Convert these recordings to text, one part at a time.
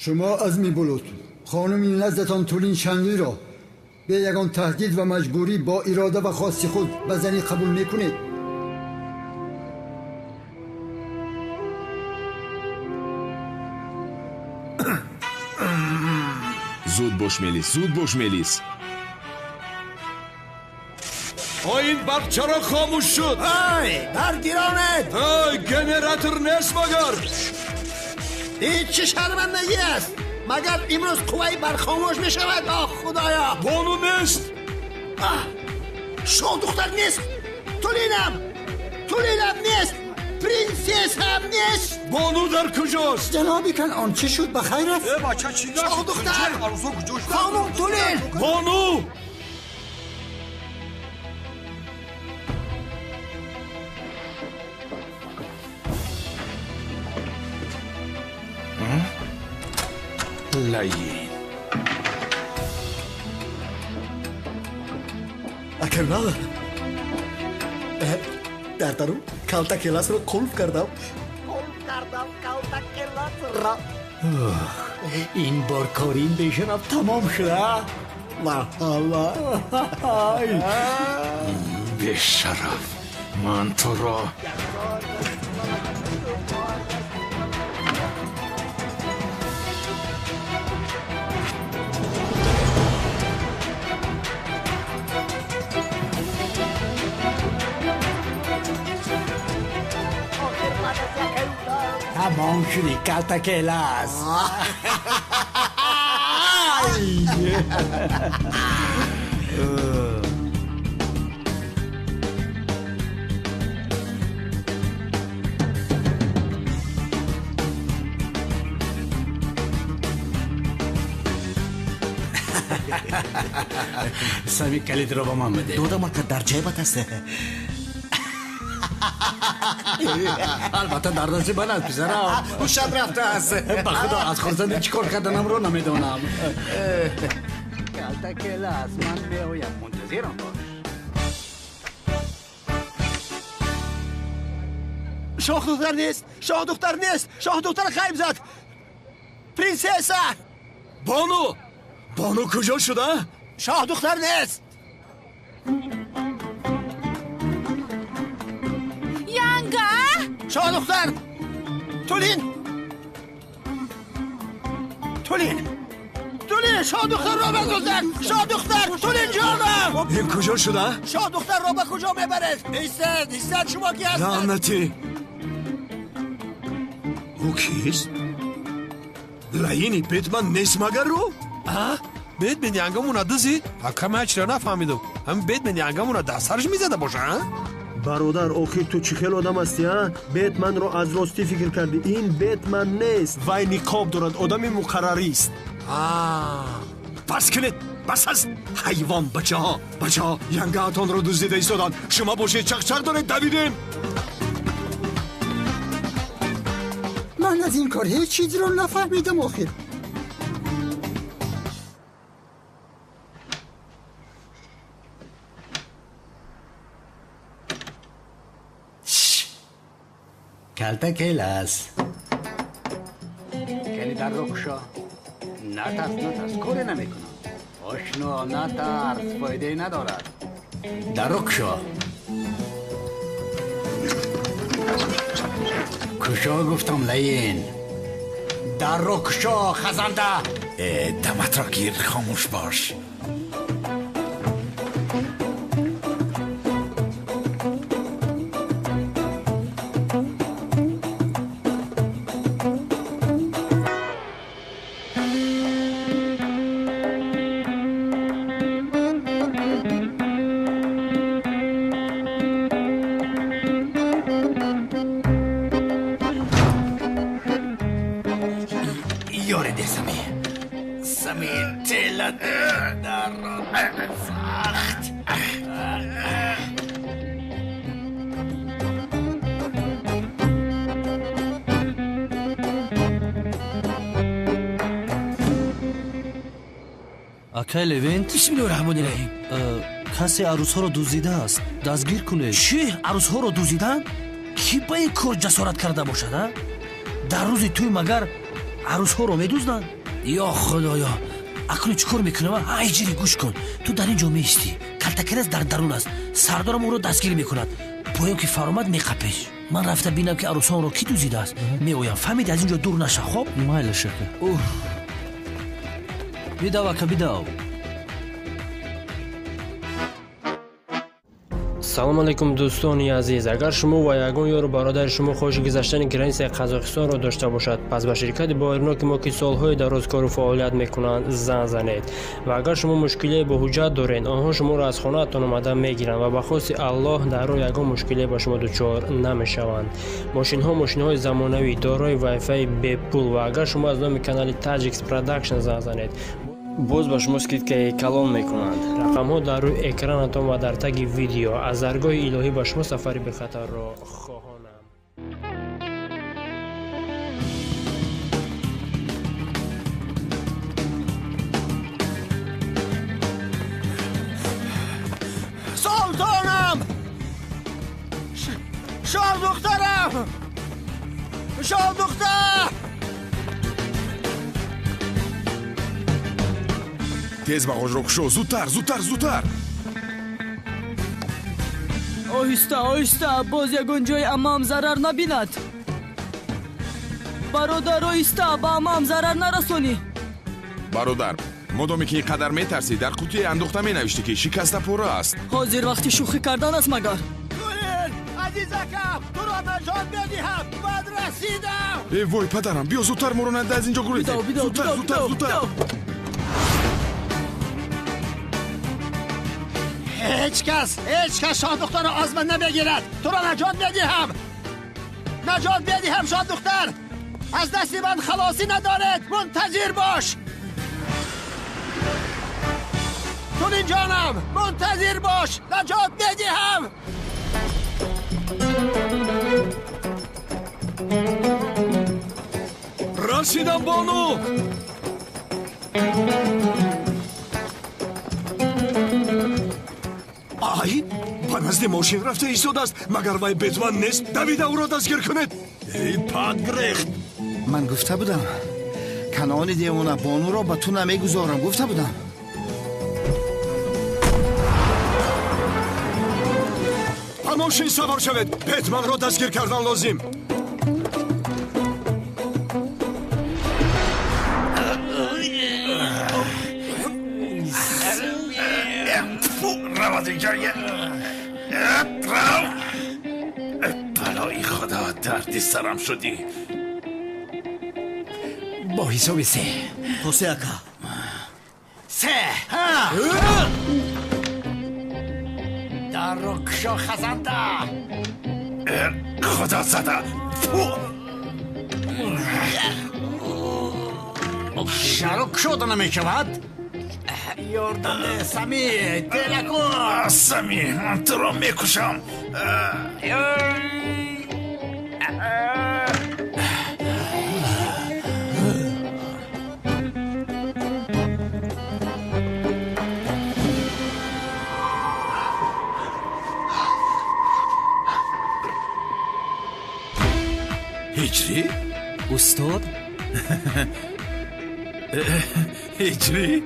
شما عزمی بلوت خانمی نزدتان تولین شنگی را به یگان تهدید و مجبوری با اراده و خواست خود به زنی قبول میکنید؟ زود باش ملیس، زود باش ملیس. این برق چرا خاموش شد؟ های برگیرانید. های گنراتور نیست مگر؟ این چه شرمندگی است؟ مگر امروز قوی برق خاموش می شود؟ آه خدایا. بانو نیست. شاه دختر نیست. تولینم نیست. پرنسس هم نیست. بانو در کجاست؟ جنابی آن چه شد؟ بخیر است؟ شاه دختر، خانم تولین. بانو لعین اکرنا در درون کالتا کلاس رو قلب کردم. کالتا کلاس را. این بار کارین بیشنم تمام شده. مرحبا. به شرف من تو را تمام شدی کالتا کلاس. سمی کلید رو با من بده. دودم که در جیبت است. البته در دست من است پسرم. او شب رفته است. به خدا از خورزنده چیکار کردنم رو نمیدونم. کالتا کلاس من میایم منتظرم باش. شاه دختر نیست. شاه دختر خیب زد. پرنسسه. بانو کجا شده؟ شاه دختر نیست. یانگا شاه دختر. تولین شاه دختر را بگذار. شاه دختر. تولین جانم. این کجا شده؟ شاه دختر را به کجا میبرید؟ ایستد شما کی هستید؟ لعنتی. او کیست؟ لعینی بیتمن نیست مگر رو؟ بیتمن ینگمون را دزید؟ حکم هیچ را نفهمیدم. هم بیتمن ینگمون را در سرش میزده باشه؟ برادر آخر تو چی خیل آدم هستی ها؟ بیتمن رو از راستی فکر کردی. این بیتمن نیست. وای نقاب دارد. آدم مقرری است. بس کنید. بس است. حیوان بچه ها ینگاتان رو دزدیده ایستادن. شما باشید چقچر دارید دویدین. من از این کار هیچ چیزی رو نفهمیدم آخر. کالتا کلاس کلید در رو کشا. نترس کاری نمیکنم. آشنا نترس فایده ندارد. در رو کشا. کشا گفتم لعین. در رو کشا خزنده. دمت را گیر، خاموش باش. یارده سمی تلت در سخت. اکای لوینت بسم الله الرحمن الرحیم. کسی عروس ها رو دزدیده است. دستگیر کنید. چی؟ عروس ها رو دزدیدن؟ کی با این کار جسارت کرده باشد؟ در روز توی مگر арӯсҳоро медузданд? ё худоё, акну чӣ кор мекунам? Ай ҷири гӯш кун, ту дар ин ҷо меистӣ, калтакирас дар дарун аст, сардорам ӯро дастгирӣ мекунад, поём ки фаромад меқапеш. Ман рафта бинам ки арӯсонро кӣ дузидааст, меоям, фаҳмиди, аз ин ҷо дур наша. Хоб майли шака. Бидав ака, бидав. салом алейкум дӯстони азиз. Агар шумо ва ягон ёру бародари шумо хоҳиши гузаштани границаи Қазоқистонро дошта бошад, пас ба ширкати боирноки мо ки солҳои дароз кору фаъолият мекунанд зан занед. Ва агар шумо мушкилие бо ҳуҷҷат доред, онҳо шуморо аз хонаатон омада мегиранд ва ба хости Аллоҳ дар роҳ ягон мушкилие ба шумо дучор намешаванд. Мошинҳои замонавӣ дорои вайфаи бепул ва агар шумо аз номи канали Tajix Production зан занед, боз ба шумо скидкаи калон мекунанд. Рақамҳо дар рӯи экранатон ва дар таги видео. Аз даргоҳи илоҳӣ ба шумо сафари бехатарро хоҳонам. Солтонам! Шол духтарам! Шол духтар! тез бағожро кушо, зудтар, зудтар, зудтар. оҳиста оҳиста, боз ягон ҷои амаам зарар набинад. бародар, оҳиста, ба амаам зарар нарасонӣ. бародар, модоме ки ин қадар метарсӣ, дар қутие андохта менавиштӣ ки шикаста пора аст. ҳозир вақти шӯхӣ кардан аст магар. Тулин, азизакам, туро наҷот медиҳам, ман расидам. Вой, падарам, биё зудтар моро нада аз ин ҷо гурезем. Зудтар, зудтар, зудтар. هیچ کس شاه دختر را از من نمیگیرد. تو را نجات میدهم. نجات میدهم شاه دختر. از دست من خلاصی ندارد. منتظر باش. تولین جانم، منتظر باش. نجات میدهم. رسیدم بانو. ай ба назди мошин рафта истодааст. магар вай бетман нест? давида ӯро дастгир кунед. эй падгрехт, ман гуфта будам канони девона бонуро ба ту намегузорам. гуфта будам. ба мошин савор шавед. бетманро дастгир кардан лозим. بلای خدا، دردی سرم شدی. با حساب سه حسین اکا سه در رو کشو خزنده خدا زده. شروع کشو نمیشود. یاردم سمی تلکو سمی، من تو را میکشم. هجری؟ استاد؟ هجری؟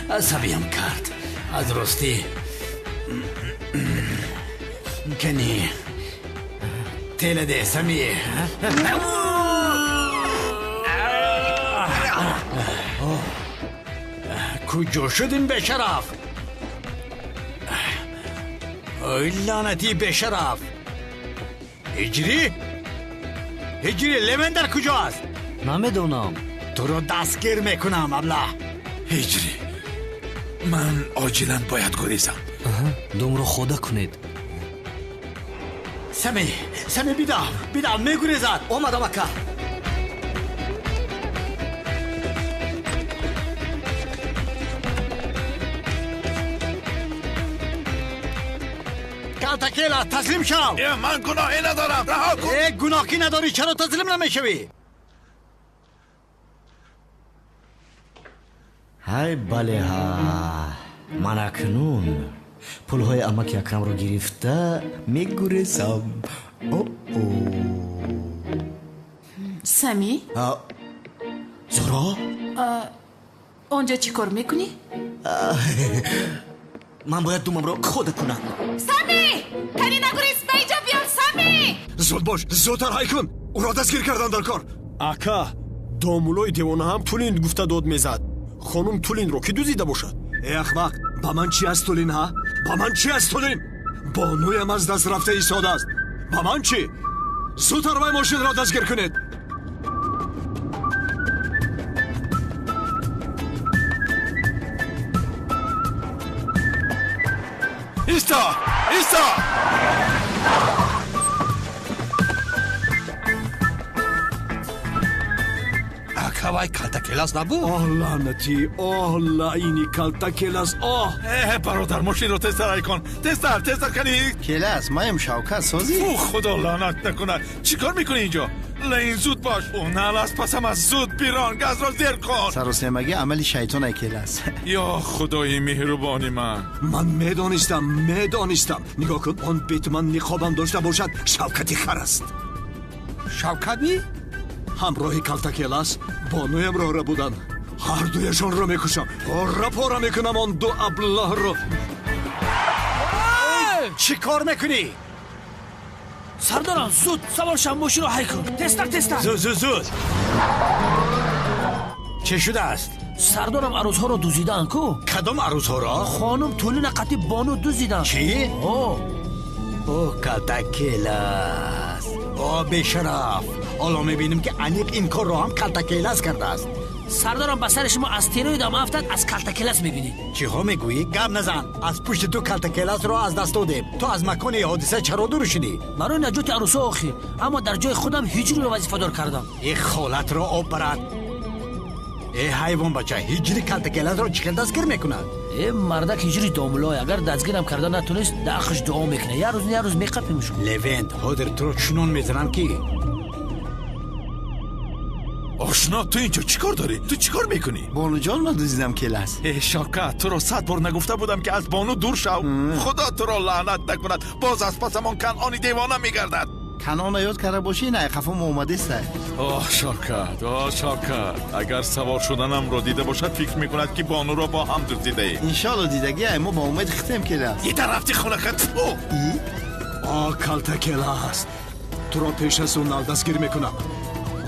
عصبیم کرد. از راستی کنی تیل ده سمیه. کجا شدین به شرف؟ ای لعنتی به شرف. هجری لمندر کجاست؟ نمیدونم. تو رو دستگیر میکنم ابله. هجری، من عاجلا باید گریزم. دومро хода кунед. سمی بیدم میگریزد. омадам ака. کالتاکیلا تسلیم شو. من گناهی ندارم، رها کن. گناهی نداری، چرا تسلیم نمیشوی؟ ҳай бале ҳа, ман акнун پولهای امک یکم رو گرفته میگریزم. سمی زورا اونجا چی کار میکنی؟ من باید دومم رو خود کنم. سمی کنی نگریز بیجا بیار سمی. زود باش، زودتر های کن. او را دستگیر کردن در کار. اکا دامولای دیوانه هم تولین گفته داد میزد. خانم تولین رو کی دوزیده باشد؟ ای احمق، با من چی است تولین ها؟ با من چی است تولین؟ بانویم از دست رفته ایستاده است. با من چی؟ زودتر وای ماشین را دستگیر کنید. ایستا акавай калта келас набуд. лаънати, лаъини калта келас. бародар мошинро тезтар кун. Тезтар кани. کلاس مایم شوکت سازی؟ خدا لعنت نکنه. چیکار میکنی اینجا؟ لین زود باش. اون از پسم از زود بیرون. گاز را زیر کن. سر و سمگی عملی شیطان کلاس. یا خدای مهربانی من میدانستم. نگاه کن، آن بیت من نقابم داشته باشد شوکتی خر است. шавкат ни همراه کلتا کلاس بانویم را بودن. هر دویشان را میکشم. پاره میکنم آن دو ابله را. چی کار میکنی؟ سردارم زود سوار شم ماشین رو حی کن. تستر زود چه شده است؟ سردارم عروسها رو دوزیدن کو. کدام عروسها را؟ خانم تولین قطی بانو دوزیدن. چی؟ اوه کلتا کلاس. بشرف. حالا میبینیم که انیق این کار رو هم کلتا کلاس کرده است. سردارم به سر شما استروید هم افتاد از کلتا کلاس میبینی. چی ها میگویی؟ گپ نزن. از پشت تو کلتا کلاس رو از دست دادیم. تو از مکان حادثه چرا دور شدی؟ برای نجات عروسا آخی، اما در جای خودم هجری رو وظیفه دار کردم. این خالت رو آب برد. ای حیوان بچه، هجری کلتا کلاس رو چیکار دستگیر میکند؟ این مردک هجری دامولای اگر دستگیرم کرده نتونست داخش دعا میکنه. یه روز میقپیمش. لوینت هادر تو رو چنون میزنم کی؟ آشنا تو اینجا چیکار داری؟ تو چیکار میکنی؟ بانو جان من دوزیدم کلاس. شوکت تو رو 100 بار نگفته بودم که از بانو دور شو. خدا تو رو لعنت نکند. باز از پسمان کنعانی دیوانه میگردد. کنعان یاد کرده باشی نه خفم اومده است. شوکت اگر سوار شدنم رو دیده باشد فکر میکند که بانو رو با هم دوزیده ای. انشالله دیدگی ما با امید ختم کلاس. یه رفتی خونه خط. کلتا کلاس تو را پیش از اون دستگیر میکنم.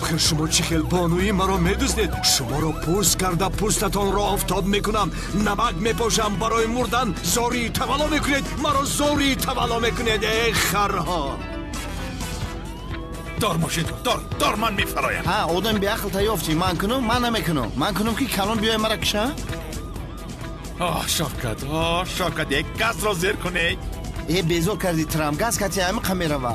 آخر شما چه خیل بانویی مرا میدوزدید. شما را پوست کرده پوستتان را آفتاب میکنم. نمک میپاشم برای مردن. زاری تولا میکنید. مرا زاری تولا میکنید. ای خرها. دار ماشین دار من میفرایم. آدم بی عقل تایافتی. من کنم من نمیکنم. من کنم که کلان بیای مرا کشم. شوکت یک گاز را زیر کنی. ای بیزور کردی ترام گاز کتی همه قمیره و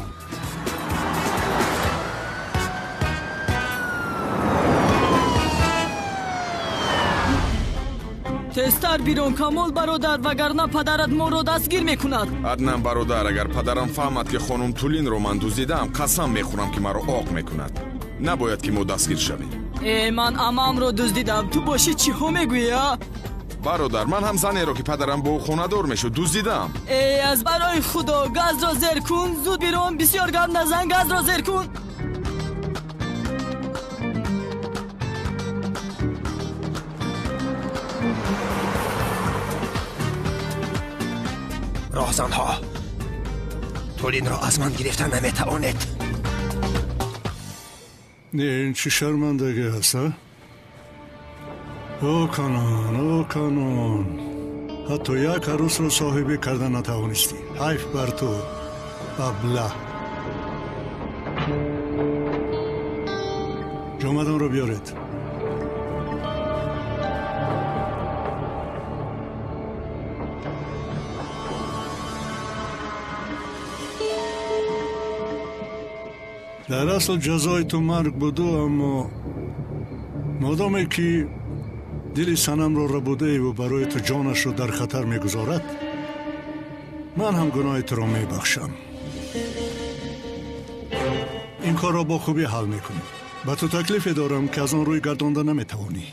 تستر بیرون کامل برادر وگرنه پدرت ما رو دستگیر میکند. عدنان برادر اگر پدرم فهمد که خانم تولین رو من دوزیدم قسم میخورم که مرا آق میکند. نباید که ما دستگیر شویم. من امام رو دزدیدم. تو باشی چی ها میگویی؟ برادر من هم زنی رو که پدرم با خونه دار میشد دوزیدم. از برای خدا گاز را زیر کن. زود بیرون. بسیار گرم نزن. گاز را زیر کن. راهزنها تولین را از من گرفتن نمیتوانید. این چه شرمندگی هست؟ او کانون حتی یک عروس رو صاحبی کردن نتوانستی. حیف بر تو ابله. جامدان رو بیارید. در اصل جزای تو مرگ بودو، اما مادامی که دل سنم رو ربوده و برای تو جانش رو در خطر میگذارد، من هم گناه تو رو میبخشم. این کار را با خوبی حل میکنی. به تو تکلیفی دارم که از آن روی گردانده نمیتوانی.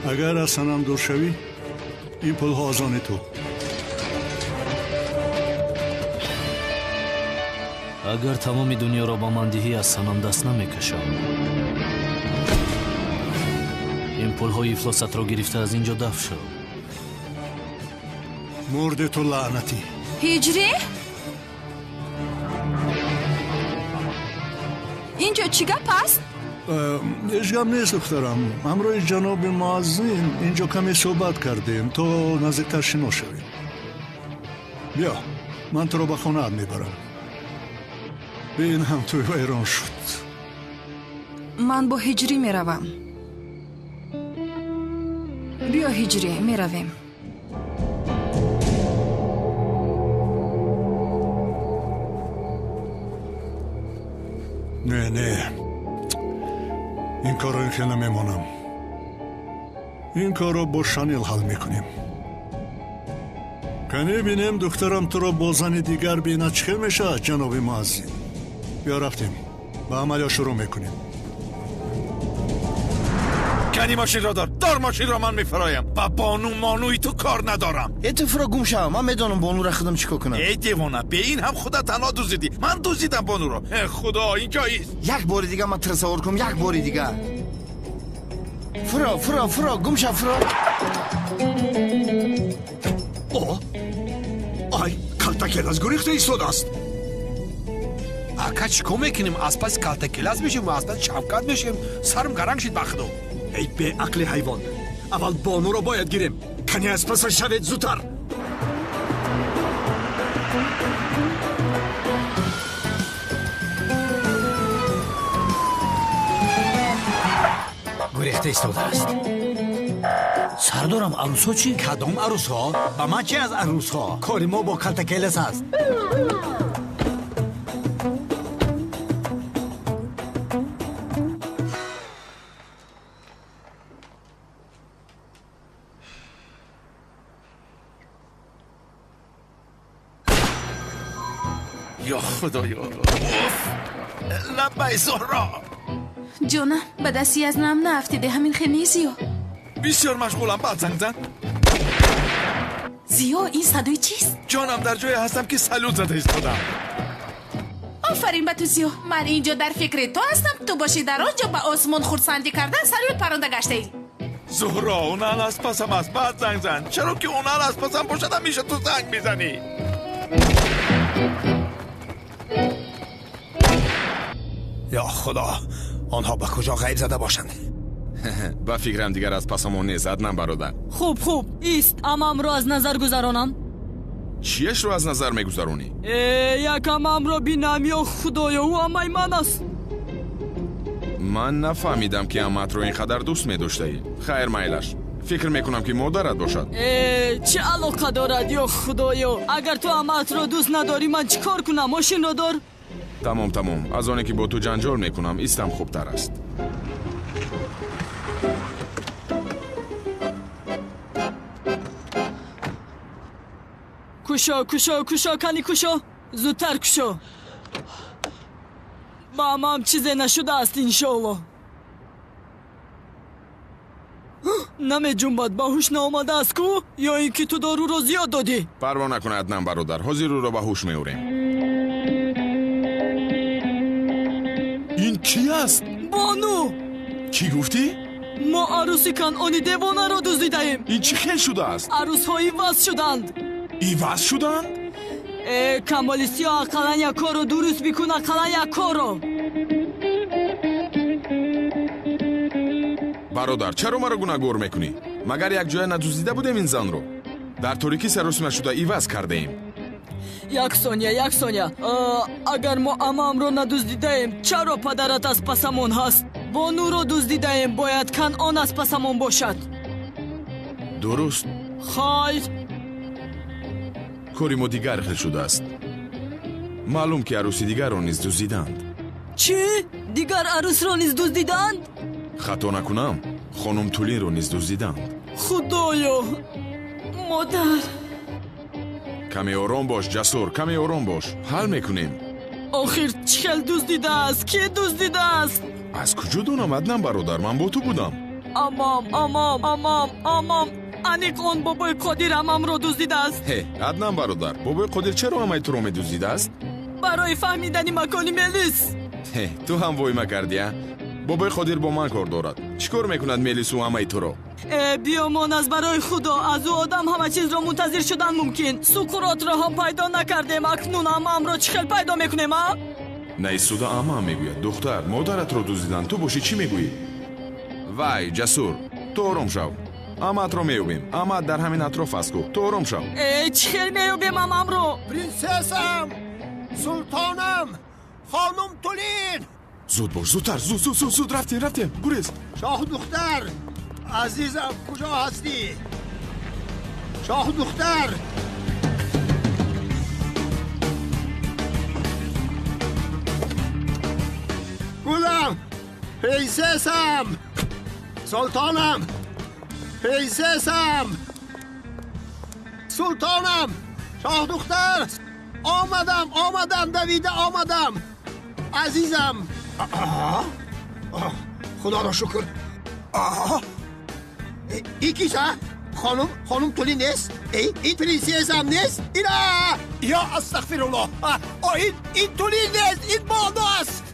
اگر از سنم دور شوی این پولها از آن تو. اگر تمام دنیا را با من دهی از سنم دست نمیکشم. این پولهای افلاست را گرفته از اینجا دفع شو. مرد تو لعنتی. هجری؟ اینجا چی گپ است؟ هیچ گپ نیست دخترم. همراه جناب معزین اینجا کمی صحبت کردیم تو نزدیکتر شنا شویم. بیا من تو را به خانه میبرم. بین هم توی ویران شد. من با هجری میروم. بیا هجری میرویم. نه این کار رو این خیلی نمیمانم. این کار رو با شانیل حل میکنیم. کنی بینیم دخترم تو رو با زن دیگر بینه چه میشه جناب معزین. بیا رفتیم با عملیا شروع میکنیم. کنی ماشین را دار ماشین را من میفرایم. با بانو مانوی تو کار ندارم. تو فرا گم شو. من میدونم بانو را خودم چیکار کنم. ای دیوانه به این هم خدا تنها دوزیدی. من دوزیدم بانو را. خدا اینجاییست. یک بار دیگه من تصور کنم. یک بار دیگه فرا گم شو فرا. آی کلتاکلاس گریخته ایستاده است. اکا چیکار میکنیم؟ از پس کلتاکلاس میشیم و از پس شفقت میشیم. سرم گرنگ شد بخدو. ای به عقل حیوان، اول بانو را باید گیریم. کنی از پس شوید زودتر. گریخته ایستاده است. سردارم عروس ها چی؟ کدام عروس ها؟ با من چی از عروس ها؟ کاری ما با کلتاکلاس است. یا خدایا. لبای زهرا. جانم به دستی از نم نافتیده همین خیلی زیو. بسیار مشغولم. بعد زنگ زن. زیو این صدای چیست؟ جانم در جای هستم که سلوت زده ایستادم. آفرین به تو زیو. من اینجا در فکر تو هستم. تو باشی در آنجا به آسمان خورسندی کردن سلوت پرنده گشته ای. زهرا اونال از پسم است. بعد زنگ زن. چرا که اونال از پسم باشد میشه تو زنگ میزنی. یا خدا آنها به کجا غیر زده باشند. با فکرم دیگر از پسمون نیزدنم برادر. خوب ایست امام رو از نظر گذرانم. چیش رو از نظر میگذرونی؟ یک امام رو بینم یا خدایا او امای من است. من نفهمیدم که امت رو اینقدر دوست میداشته ای. خیر میلش. فکر میکنم که مادرت باشد. چه علاقه دارد یا خدایا؟ اگر تو امت رو دوست نداری من چی کار کنم؟ ماشین رو دار. تمام از آنه که با تو جنجال میکنم ایستم خوبتر است. کوشا کنی کوشا زودتر کوشا. با امام چیزی نشده است انشالله. نمی جنبد به هوش نآمده است کو یا اینکه تو دارو رو زیاد دادی؟ پروا نکن عدنان برادر. حاضر رو به هوش میوریم. این کی است؟ بانو. چی گفتی؟ ما عروسی کنعانی دیوانه را دزدیدیم. این چی خیل شده است؟ عروس های وز شدند. ایواز شدند؟ کمالیستی ها اقلا یک کار رو درست بیکن اقلا یک کار رو. برادر چرا مرا گناهگار میکنی؟ مگر یک جای ندزدیده بودیم این زن رو؟ در طوری سرسم شده ایواز کرده ایم. یک ثانیه اگر ما امام رو ندزدیده ایم چرا پدرت از پسمون هست؟ بانو رو دزدیده ایم باید کنعان از پسمون باشد. درست. خیر کاری ما دیگر خیل شده است. معلوم که عروسی دیگر رو نیز دزدیدند. چی؟ دیگر عروس رو نیز دزدیدند؟ خطا نکنم خانم تولین رو نیز دزدیدند. خدایا مادر. کمی آرام باش جسور. کمی آرام باش. حل میکنیم. آخر چه دزدیده است؟ کی دزدیده است؟ از کجا دونم عدنان برادر؟ من با تو بودم. амам аниқ он бобои қодир амамро дуздидааст. аднан бародар, бобои қодир чаро амаи туро медуздидааст? барои фаҳмидани макони мелис. ту ҳам войма кардия? бобои қодир бо ман кор дорад. чӣ кор мекунад мелису амаи туро? биёмон аз барои худо аз ӯ одам ҳама чизро мунтазир шудан мумкин. сукуротро ҳам пайдо накардем, акнун амаамро чӣ хел пайдо мекунем? наистуда амаам мегӯяд духтар модаратро дуздидан, ту бошӣ чӣ мегӯӣ? вай ҷасур, ту ором шав. амаатро меёбем. амаат дар ҳамин атроф аст гӯ. ту ором шав. чӣ хел меёбем амаамро? принсесам, султонам, хонум Тулин. зуд бош, зудтар, зуд рафтем гурез. шоҳ духтар, азизам, куҷо ҳастӣ? шоҳ духтар. гулам, принсесам, султонам, принсесам, султонам, шоҳ духтар. омадам, давида омадам. азизам. худоро шукр. ин киса? хонум Тулин нест? ин принсесам нест? ё астағфируллоҳ. ин Тулин нест, ин боно аст.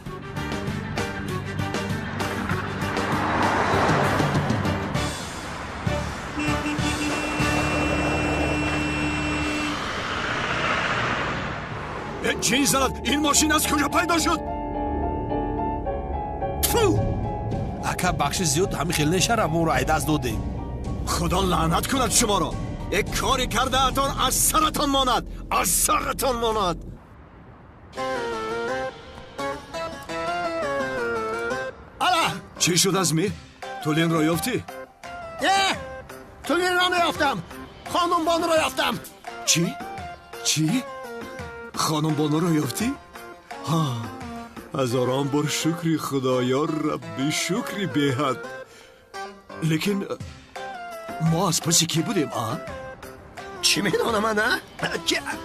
چی زد؟ این ماشین از کجا پیدا شد؟ اکا بخش زیاد همین خیلی نشره ما رو عیده از دادیم. خدا لعنت کند شما را. یک کاری کرده اتان از سرتان ماند. از سرتان ماند. الا چی شد از می؟ تولین را یافتی؟ نه، تولین را نیافتم. خانم بانو را یافتم. چی؟ خانم بانو را یافتی؟ هزاران بار شکری خدا یا ربی شکری بهد. لیکن ما از پس کی بودیم؟ چی میدانم من؟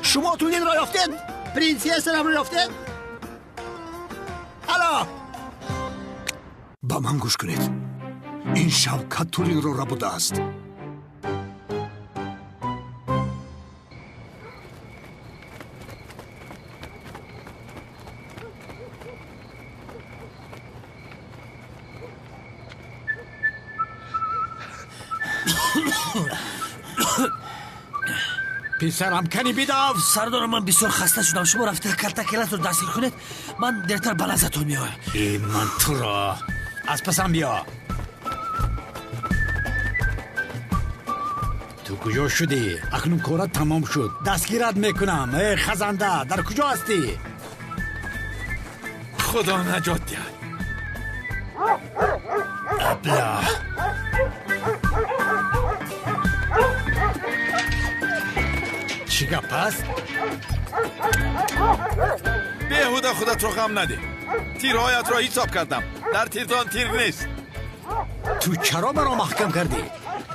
شما تولین را یافتید؟ پرنسس را یافتید؟ الا با من گوش کنید. این شوکت تولین را بوده است. پسرم کنی بیداو. سردارم من بسیار خسته شدم. شما رفته کلتا کلاس رو دستگیر کنید. من دیرتر بلازتون میایم. این من تو را از پسم بیا. تو کجا شدی؟ اکنون کارت تمام شد. دستگیرت میکنم. ای خزنده در کجا هستی؟ خدا نجات دهد. ابله چی گپ است؟ بیهوده خودت رو غم نده. تیرهایت را حساب کردم. در تیرتان تیر نیست. تو چرا مرا محکم کردی؟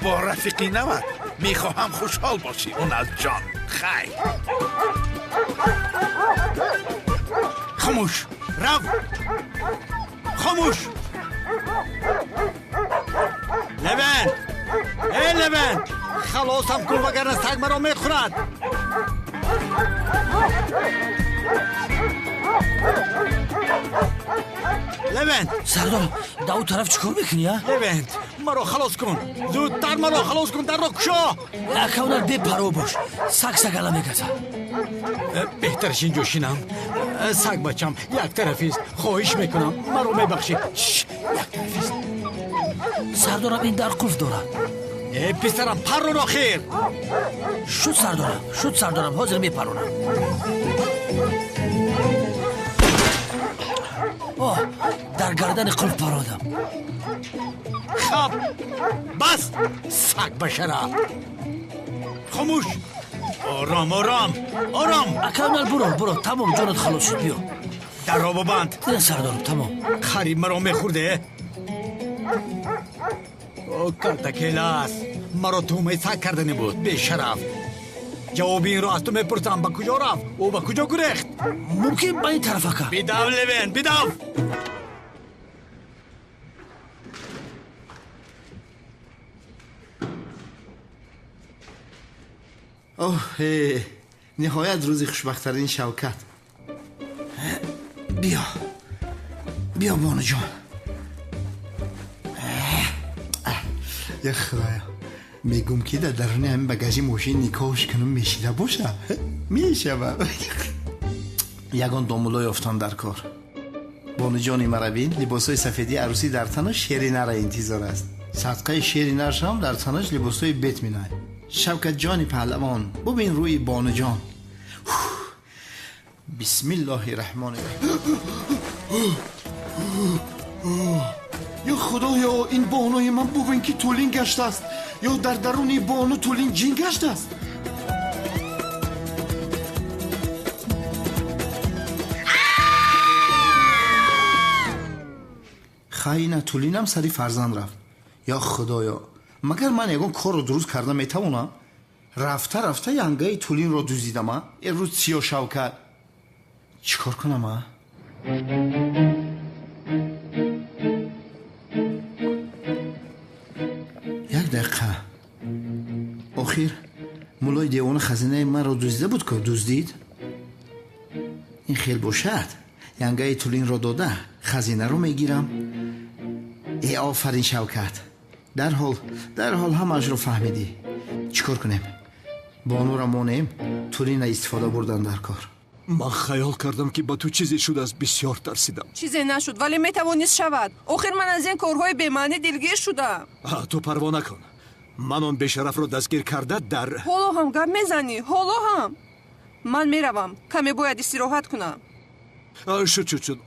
با رفیقی نمد. میخواهم خوشحال باشی. اون از جان. خیر. خاموش. رف. خاموش. لبن. ای لبن. خلاصم کن وگرنه سگ مرا میخورد. لبن. سردار داو طرف چکار میکنی ها؟ لبن مرا خلاص کن. زودتر مرا خلاص کن. در را کشا. اکاونر بی پرو باش. سگ سگلا میگذار. بهترش اینجا شینم. سگ بچم یک طرفیست. خواهش میکنم مرا میبخشی. یک طرفیست. سردارم این در قلف دارد. ای پسرم پرون آخیر. شد سردارم حاضر میپرونم. در گردن قلف پرادم. خب بس سگ بشره. خاموش. آرام. اکاونر برو تمام جانت خلاص شد. بیا در را ببند. نه سردارم تمام. خرید مرا میخورده. کلتا کلاس مرا تومه سگ کردنی بود. به شرف. جواب این را از تو میپرسم. با کجا رفت؟ او با کجا گریخت؟ ممکن با این طرف اکا. بیداو لبن بیداو. اوه نهایت روزی خوشبخت‌ترین شوکت. بیا بانو جان. یا خدایا میگم که در درون همین بگاژی ماشین نکاحش کنم میشیده باشه. میشه یگان دامولای افتان در کار. بانو جانی مرا بین، لباسای سفیدی عروسی در تنش شیرینه را انتظار است. صدقه شیرینه هم در تنش لباسای بیت مینای. شوکت جانی پهلوان ببین روی بانو جان. بسم الله الرحمن الرحیم. یا خدایا این بانوی من ببین که طولین گشته است، یا در درون بانو طولین جین گشته است. خیلی طولینم سری فرزند رفت. یا خدایا مگر من یگان کار رو درست کردم میتوانم؟ رفته ینگه طولین رو دوزیدم. امروز سیاه شوکت چیکار کنم؟ یک دقیقه. آخر مولای دیوان خزینه من رو دوزیده بود که دزدید؟ این خیلی باشد. ینگه طولین رو داده خزینه رو میگیرم. ای آفرین شوکت، در حال همش رو فهمیدی. چیکار کنیم؟ بانو را مانیم طولین استفاده بردن در کار. من خیال کردم که با تو چیزی شد از بسیار ترسیدم. چیزی نشد ولی میتوانست شود. آخر من از این کارهای بی‌معنی دلگیر شدم. تو پروا نکن. من آن بیشرف رو دستگیر کرده در حالا هم گپ میزنی؟ حالا هم من میروم. کمی باید استراحت کنم. شد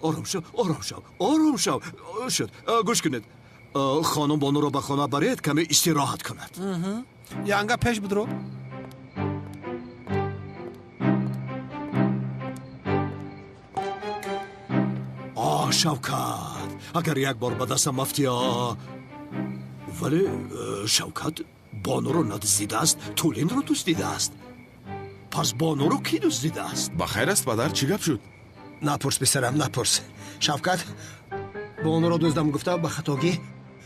آرام شو. گوش کنید. خانم بانو رو به خانه برید کمی استراحت کند. ینگه پیش بدرو. شوکت اگر یک بار به دستم افتی. ولی شوکت بانو رو ندزدیده است، طولین رو دزدیده است. پس بانو رو کی دزدیده است؟ بخیر است پدر، چی گپ شد؟ نپرس پسرم نپرس. شوکت بانو رو دزدم گفته به خطاگی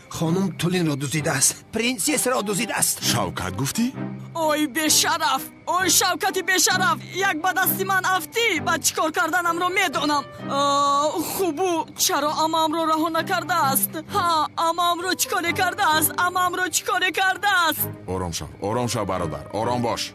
خانم طولین رو دزدیده است. پرنسس را دزدیده است. شوکت گفتی؟ اوی بیشرف، اوی شوکتی بیشرف، یک به دستی من افتی. بعد چیکار کردنم رو میدونم. خوبو چرا امام رو رها نکرده است؟ امام رو چیکار کرده است؟ آرام شو برادر، آرام باش.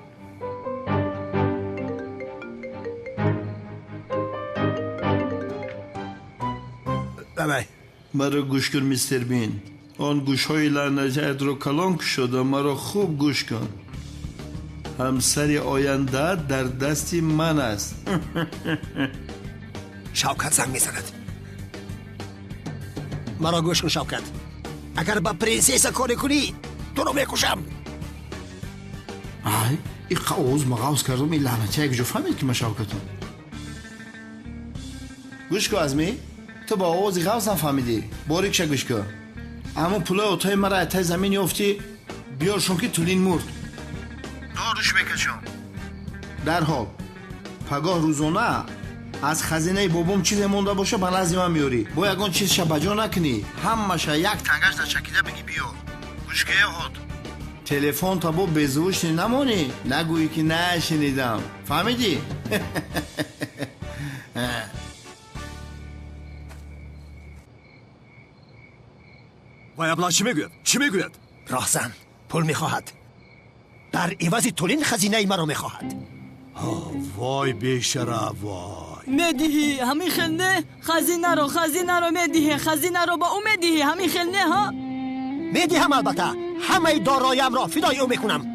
مرا گوش کن میستر بین. آن گوش های لعنتت رو کلان شده. مرا خوب گوش کن. همسر آینده در دست من است. شوکت زنگ میزند. مرا گوش کن شوکت. اگر با پرنسس کاری کنی تو رو میکشم. این قوز مغاوز کردم. این لعنتی یک جو فهمید که من شوکتم. گوش کن ازمی. تو با آوازی غوز هم فهمیدی. باریک شا گوش کن. اما پولای اتای مرا اتای زمین یافتی. بیارشون که طولین مرد. دارش بکشم. در حال پگاه روزانه از خزینه بابام چیزی مونده باشه به نزد من میاری. با یگان چیز شبجا نکنی. همش یک تنگش در چکیده بگی بیار. گوش که هات. تلفن تا با بزوش نمانی. نگویی که نشنیدم. فهمیدی؟ وای ابلا چی میگوید؟ راهزن پول میخواهد. در عوض طولین خزینه مرا میخواهد. وای بیشرف وای. میدهی همین خیل نه؟ خزینه رو میدهی. خزینه رو با او میدهی همین خیل نه ها؟ میدهم البته. همه دارایم را فدای او میکنم.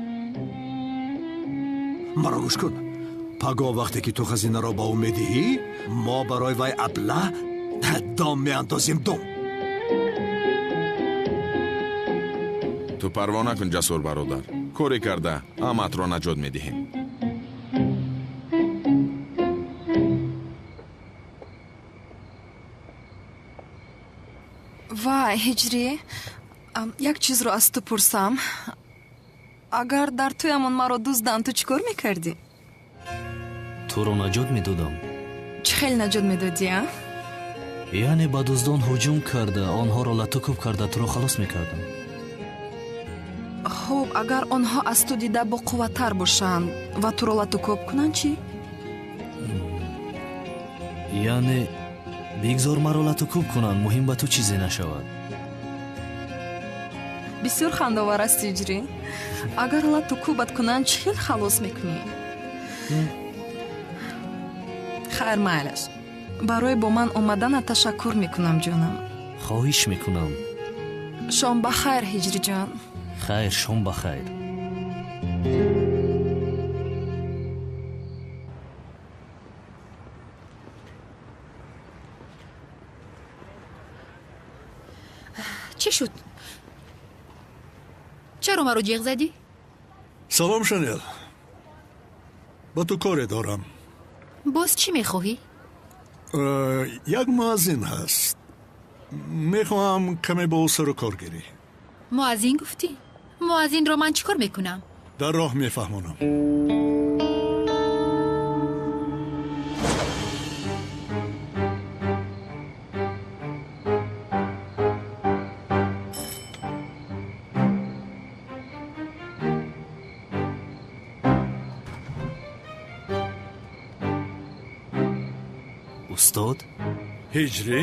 مرا گوش کن. پگاه وقتی که تو خزینه را با او میدهی ما برای وای ابله دام میاندازیم دم. تو پروا نکن جسور برادر. کاری کرده امت را نجات میدهیم. وای هجری، یک چیز رو از تو پرسم. اگر در تویمون مرا دزدند تو چیکار میکردی؟ تو رو نجات میدادم. چه خیلی نجات میدادی؟ یعنی با دزدان هجوم کرده آنها را لطکوب کرده تو رو خلاص میکردم. хуб агар онҳо аз ту дида боқувваттар бошанд ва туро латукоб кунанд чӣ? яъне бигзор маро латукуб кунанд, муҳим ба ту чизе нашавад. бисёр хандовар аст иҷрӣ. агар латукубат кунанд чӣ хел халос мекунӣ? хайр майлаш, барои бо ман омаданат ташаккур мекунам ҷонам. хоҳиш мекунам. шом бахайр ҳиҷриҷон. хайр, шом бахайр. чӣ шуд? чаро маро ҷиғ задӣ? салом шанел, ба ту коре дорам. боз чӣ мехоҳӣ? як муаззин ҳаст, мехоҳам каме бо ӯ сару кор гирӣ. муаззин гуфтӣ? муаззинро ман чӣ кор мекунам? дар роҳ мефаҳмонам. устод ҳиҷрӣ?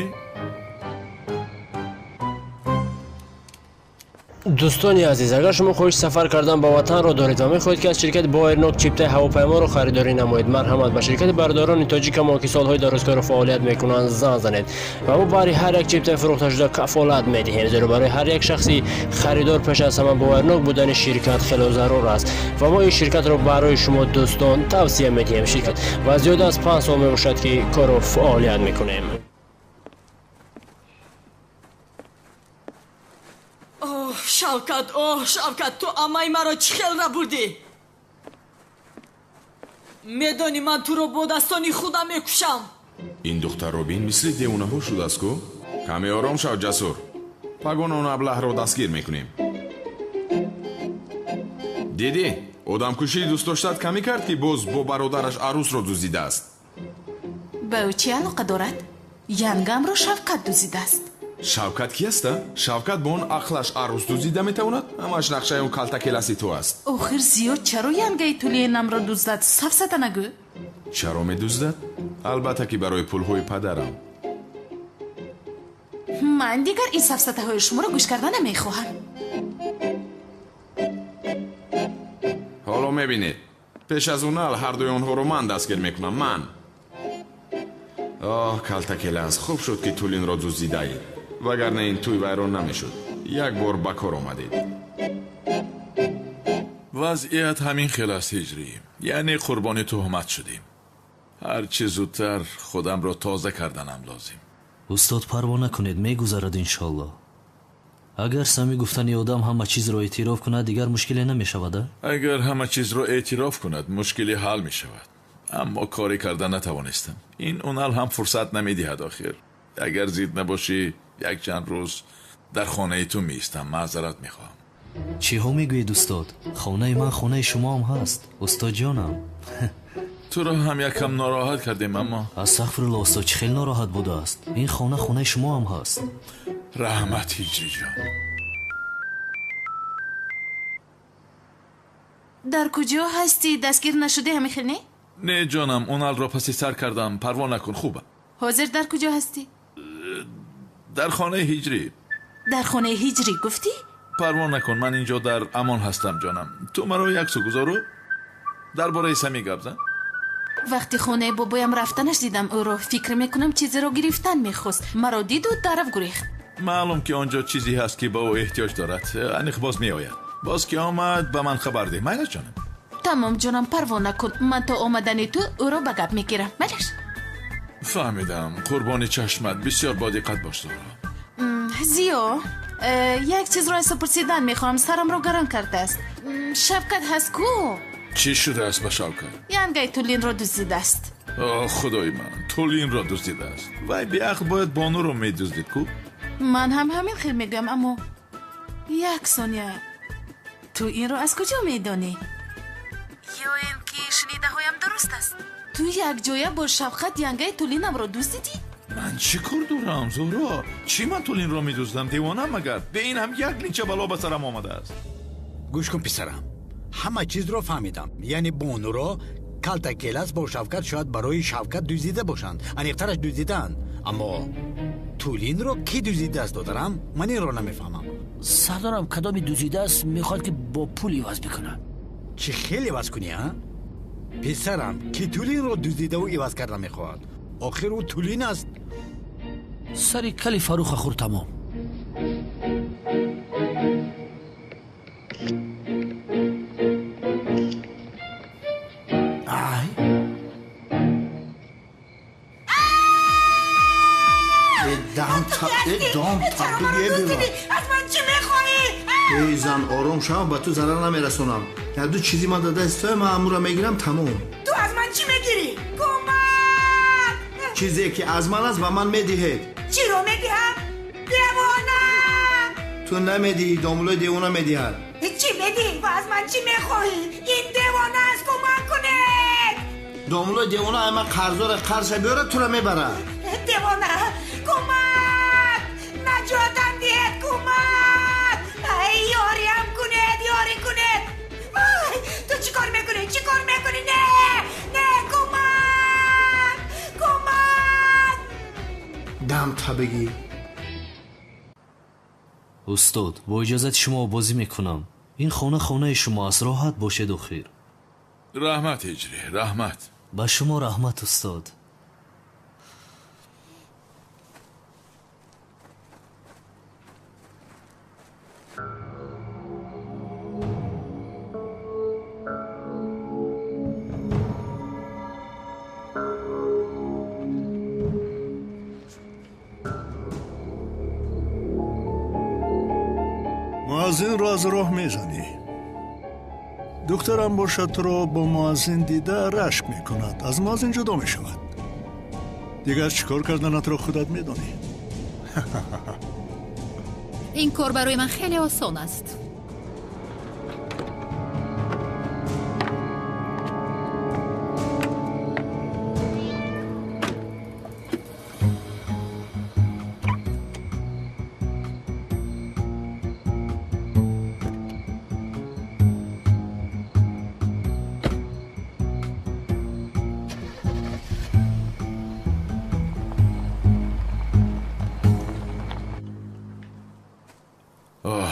дӯстони азиз, агар шумо хоҳиши сафар кардан ба ватанро доред ва мехоҳед ки аз ширкати Боернок чиптаи ҳавопайморо харидорӣ намоед, марҳамат ба ширкати бардорони тоҷикамо ки солҳои дарозкор фаъолият мекунанд зан занед ва мо баҳри ҳар як чиптаи фурӯхташуда кафолат медиҳем, зеро барои ҳар як шахси харидор пеш аз ҳама Боернок будани ширкат хело зарур аст ва мо ин ширкатро барои шумо дӯстон тавсия медиҳем. Ширкат ва зиёда аз 5 сол мебошад ки кору фаъолият мекунем. шавкат, шавкат, ту амаи маро чӣ хелра бурдӣ? медонӣ ман туро бо дастони худам мекушам. ин духтар Робин мисли девонаҳо шудааст ку? каме ором шав Ҷасур, пагонону аблаҳро дастгир мекунем. дидӣ, одамкушии дӯстдоштат камӣ кард ки боз бо бародараш арӯсро дуздидааст. ба ӯ чӣ алоқа дорад? янгамро Шавкат дуздидааст. шавкат ки аста? шавкат бо он ақлаш арӯс дуздида метавонад? ҳамаш нақшаи он калтакеласи ту аст. охир зиёд чаро янгаи тулиенамро дуздад? сафсата нагӯ. чаро медуздад? албатта ки барои пулҳои падарам. ман дигар ин сафсатаҳои шуморо гӯш карда намехоҳам. ҳоло мебинед, пеш аз унал ҳардуи онҳоро ман дастгир мекунам. ман калтакелас, хуб шуд ки тулинро дуздидаед, вагарна ин тӯй вайрон намешуд. як бор ба кор омадед. вазъият ҳамин хел аст ҳиҷрӣ, яъне қурбони туҳмат шудем. ҳарчи зудтар худамро тоза карданам лозим. устод, парво накунед, мегузарад иншолло. агар сами гуфтани одам ҳама чизро эътироф кунад, дигар мушкиле намешавад? агар ҳама чизро эътироф кунад, мушкилӣ ҳал мешавад. аммо кори карда натавонистам. ин унал ҳам фурсат намедиҳад. охир агар зид набошӣ, якчанд рӯз дар хонаи ту меистам. маъзарат мехоҳам. чиҳо мегӯед устод? хонаи ман хонаи шумоам ҳаст, устод ҷонам. туро ҳам якам нороҳат кардем, аммо астағфирулло устод, чӣ хел нороҳат будааст? ин хона хонаи шумоам ҳаст. раҳмат ҳиҷриҷон. дар куҷо ҳастӣ? дастгир нашудӣ ҳамихел не? не ҷонам, уналро паси сар кардам. парво накун, хуба. ҳозир дар куҷо ҳастӣ? дар хонаи ҳиҷрӣ. дар хонаи ҳиҷрӣ гуфтӣ? парво накун, ман инҷо дар амон ҳастам ҷонам. ту маро як су гузору дар бораи сами гап зан. вақти хонаи бобоям рафтанаш дидам ӯро. фикр мекунам чизеро гирифтан мехост. маро диду дарав гурехт. маълум ки он ҷо чизе ҳаст ки ба ӯ эҳтиёҷ дорад. аниқ боз меояд. боз ки омад ба ман хабар диҳ. майлаш ҷонам. тамом ҷонам, парво накун. ман то омадани ту ӯро ба гап мегирам. майлаш? фаҳмидам. қурбони чашмат. бисёр бодиққат бош зоҳро. зиё, як чизро аз ту пурсидан мехоҳам. сарамро гарон кардааст. шавкат ҳаст ку? чӣ шудааст ба шавкат? янгаи тулинро дуздидааст. худои ман, тулинро дуздидааст. вай беақл бояд бонуро медуздид ку? ман ҳам ҳамин хел мегӯям, аммо як сония, ту инро аз куҷо медонӣ? ё ин ки шунидаҳоям дуруст аст? ту якҷоя бо шавқат янгаи тулинамро дуздидӣ? ман чӣ кор дорам, зӯҳро? чӣ ман тулинро медуздам? девонам магар? бе ин ҳам як линча бало ба сарам омадааст. گوش کن پسرم، همه چیز رو فهمیدم. یعنی بانو رو کالتاکلاس با شفقت شاید برای شفقت دوزیده باشند، انیقترش دوزیدن. اما تولین رو کی دوزیده است دادرم؟ من این رو نمیفهمم. سردارم کدامی دوزیده است میخواد که با پول عوض بکنن. چی خیلی عوض کنی ها؟ پسرم کی تولین رو دوزیده و عوض کردن میخواد؟ آخر او تولین است. سری کلی فاروخ خور تمام. دام تا بگیه بیرون. از من چی میخوایی؟ ای زن آروم شو، به تو ضرر نمیرسونم. یا دو چیزی من داده است من امورا میگیرم تموم. تو از من چی میگیری؟ کمک! چیزی که از من است و من میدهید. چی رو میدهم؟ دیوانه! تو نمیدهی، دامولای دیوانه میدهد. چی میدی؟ و از من چی میخوایی؟ این دیوانه است، کمک کنید! دامولای دیوانه اما قرض بیاره تو رو میبره. دیوانه کمک! نجاتم دید، کمک! ای یاریم کنید، یاری کنید! تو چی کار میکنی؟ چی کار میکنی؟ نه کمک! کمک! دم تا بگی. استاد با اجازت شما بازی میکنم. این خانه شما است، راحت باشید و خیر. رحمت هجری، رحمت. با شما رحمت استاد. مؤذن را از راه میزنی. دخترم باشد تو را با مؤذن دیده رشک میکند، از مؤذن جدا میشود. دیگر چیکار کردنت را خودت میدانی. این کار برای من خیلی آسان است.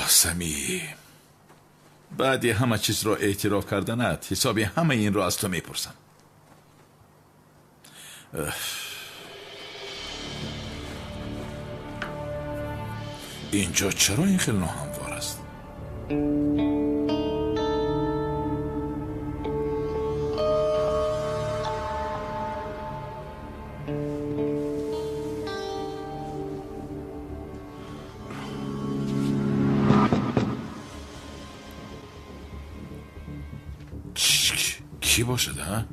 سمی، بعد همه چیز را اعتراف کردنت حسابی همه این را از تو میپرسم. اینجا چرا این خیلی ناهموار است؟ کی باشد ها؟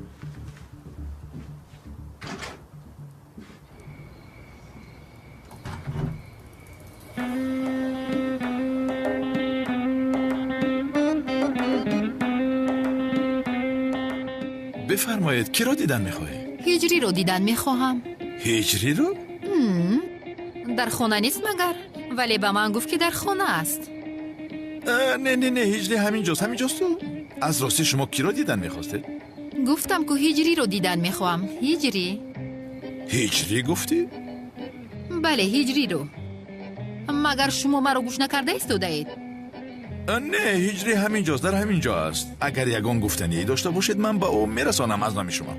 بفرمایید کی را دیدن میخواهی؟ هجری رو دیدن میخواهم. هجری رو؟ در خانه نیست مگر؟ ولی به من گفت که در خانه است. نه هجری همینجاست تو. از راستی شما کی را دیدن میخواسته؟ گفتم که هجری رو دیدن میخواهم. هجری گفتی؟ بله هجری رو. مگر شما مرا گوش نکرده ایستاده اید؟ نه هجری همینجاست، در همینجا است. اگر یگان گفتنی داشته باشید من با او میرسانم از نام شما.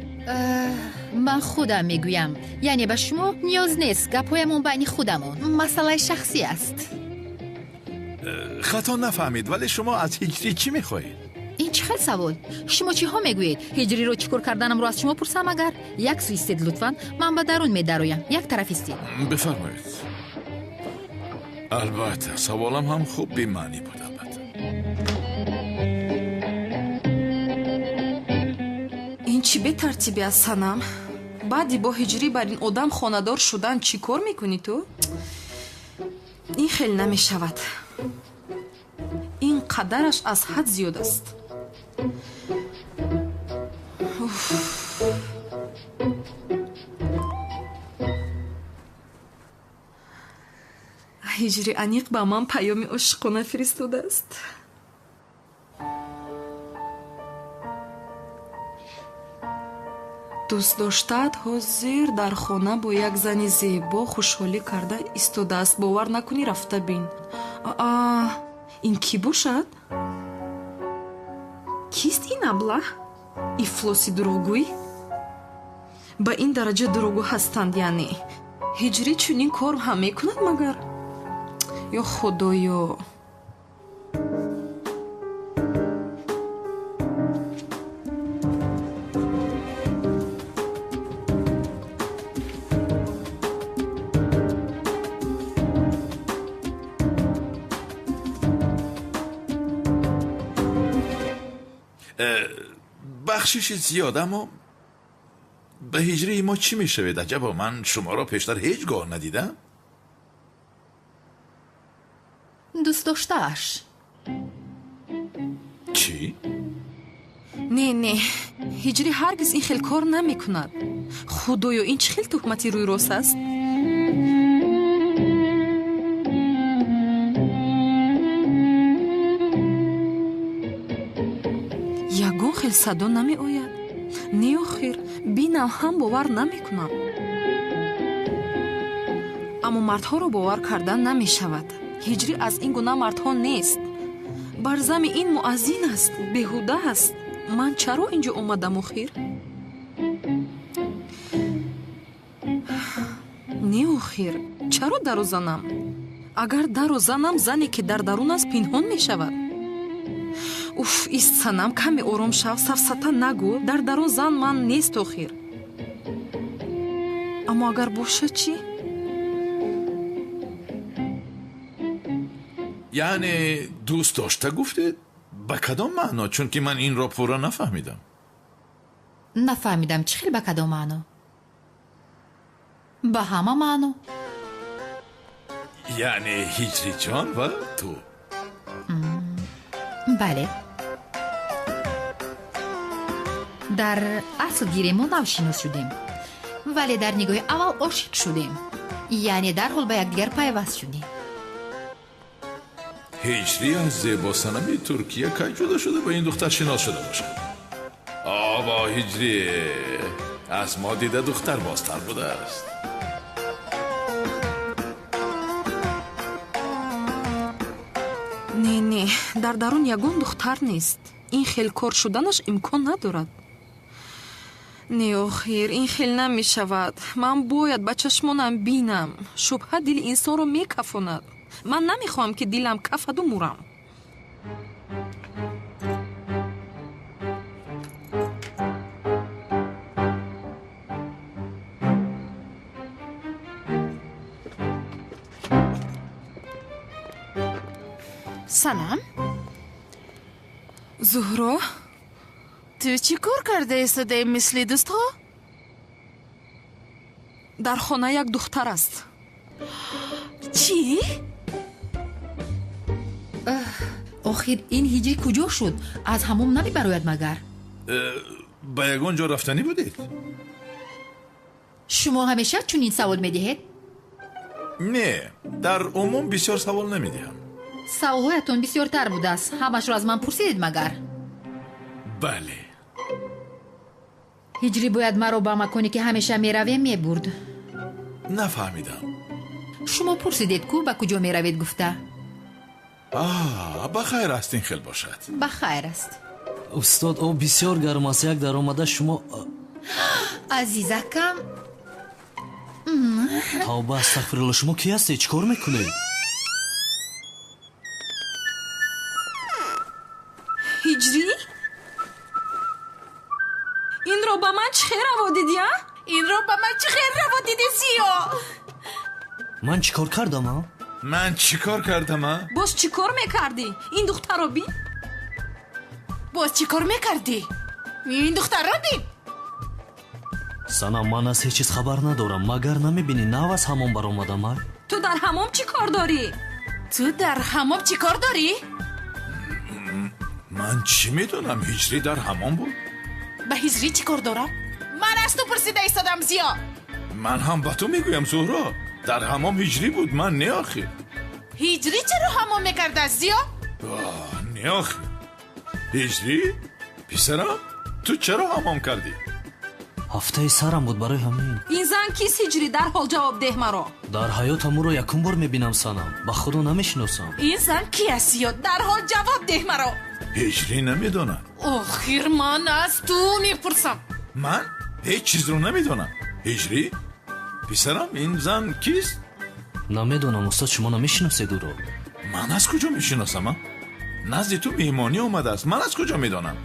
من خودم میگویم، یعنی به شما نیاز نیست. گپایمون بین خودمون، مسئله شخصی است. خطا نفهمید، ولی شما از هجری چی میخواهید؟ این چه خیلی سوال؟ شما چی ها میگویید؟ هجری رو چیکار کردنم رو از شما پرسم؟ اگر یک سو استید لطفاً، من به درون میدرایم. یک طرف استید. بفرمایید. البته سوالم هم خوب بی معنی بود. این چی به ترتیبی است سنم؟ بعدی با هجری بر این آدم خاندار شدن چی کار میکنی تو؟ این خیلی نمیشود. این قدرش از حد زیاد است. هجری انیق به من پیام عاشقانه فرستاده است. дӯстдоштаат ҳозир дар хона бо як зани зебо хушҳолӣ карда истодааст. бовар накунӣ, рафта бин. ин кӣ бошад? кист ин аблаҳ? ифлоси дурӯғгӯй? ба ин дараҷа дурӯғгӯ ҳастанд яъне? ҳиҷрӣ чунин кор ҳам мекунад магар? ё худоё! بخشش زیاد، اما به هجری ما چی می شود؟ عجبا من شما را پیشتر هیچ گاه ندیدم. دوست داشتهاش. چی؟ نه هجری هرگز این خیل کار نمی کند. خدایا این چه خیل تهمتی روی راست است؟ ягон хел садо намеояд. Не охир бинам ҳам бовар намекунам. аммо мардҳоро бовар кардан намешавад. ҳиҷрӣ аз ин гуна мардҳо нест. барзами ин муаззин аст, беҳуда аст. ман чаро инҷо омадам охир? не охир чаро даро занам? агар даро занам, зане ки дар дарун аст пинҳон мешавад. уф, ист санам, каме ором шав, сафсата нагӯ. дар дарун зан ман нест охир. аммо агар бошад чӣ? یعنی دوست داشته گفتید؟ به کدام معنا؟ چون که من این را پورا نفهمیدم. نفهمیدم چی خیلی به کدام معنا؟ به همه معنا. یعنی هجری جان و تو؟ بله. در اصل گیری ما نوشیناس شدیم، ولی در نگاه اول عاشق شدیم. یعنی در حال به یکدیگر پیوست شدیم. هجری از زیبا صنمی ترکیه کی جدا شده با این دختر شناس شده باشه؟ آبا هجری از ما دیده دختر بازتر بوده است. не дар дарун ягон духтар нест. ин хел кор шуданаш имкон надорад. не охир ин хел намешавад. ман бояд ба чашмонам бинам. шубҳа дили инсонро мекафонад. ман намехоҳам ки дилам кафаду мурам. салом. зуҳро, ту чӣ кор карда истодаи мисли дӯстҳо? дар хона як духтар аст. чӣ? охир ин ҳиҷри куҷо шуд? аз ҳамом намебарояд магар? ба ягон ҷо рафтанӣ будед? шумо ҳамеша чунин савол медиҳед? не, дар умум бисёр савол намедиҳам. саволҳоятон бисёртар будааст. ҳамашро аз ман пурсидед магар? бале. ҳиҷрӣ бояд маро ба маконе ки ҳамеша меравем мебурд. нафаҳмидам. шумо пурсидед ку ба куҷо меравед гуфта? ба хайр аст, ин хел бошад. ба хайр аст. устод, об бисёр гарм аст. як даромада шумо... азизакам. тавба, астағфирулло, шумо ки ҳастед? чӣ кор мекунед? ҳиҷрӣ? инро ба ман чӣ хел раво дидӣ? инро ба ман чӣ хел раво дидӣ зиё? ман чӣ кор кардам? ман чӣ кор кардам? боз чӣ кор мекардӣ? ин духтарро бин. боз чӣ кор мекардӣ? ин духтарро бин. санам, ман аз ҳеҷ чиз хабар надорам. магар намебинӣ нав аз ҳамон баромадам? ту дар ҳамом чӣ кор дорӣ? ту дар ҳамом чӣ кор дорӣ? ман чӣ медонам? ҳиҷрӣ дар ҳамон буд. ба ҳиҷрӣ чӣ кор дорам? ман аз ту пурсида истодам зиё. ман ҳам ба ту мегӯям зуҳро. дар ҳамом ҳиҷрӣ буд, ман не охир. ҳиҷрӣ чаро ҳамом мекардааст зиё? не охир. ҳиҷрӣ? писарам, ту чаро ҳамом кардӣ? ҳафтаи сарам буд барои ҳамин. ин зан кист ҳиҷрӣ? дарҳол ҷавоб деҳ маро. дар ҳаётам ӯро якум бор мебинам санам. ба худо намешиносам. ин зан ки аст ё? дарҳол ҷавоб деҳ маро. ҳиҷрӣ намедонад. охир ман аз ту мепурсам. ман ҳеҷ чизро намедонам. ҳиҷрӣ писарам, ин зан кист? намедонам устод, шумо намешиносед ӯро. ман аз куҷо мешиносам? назди ту меҳмонӣ омадааст, ман аз куҷо медонам?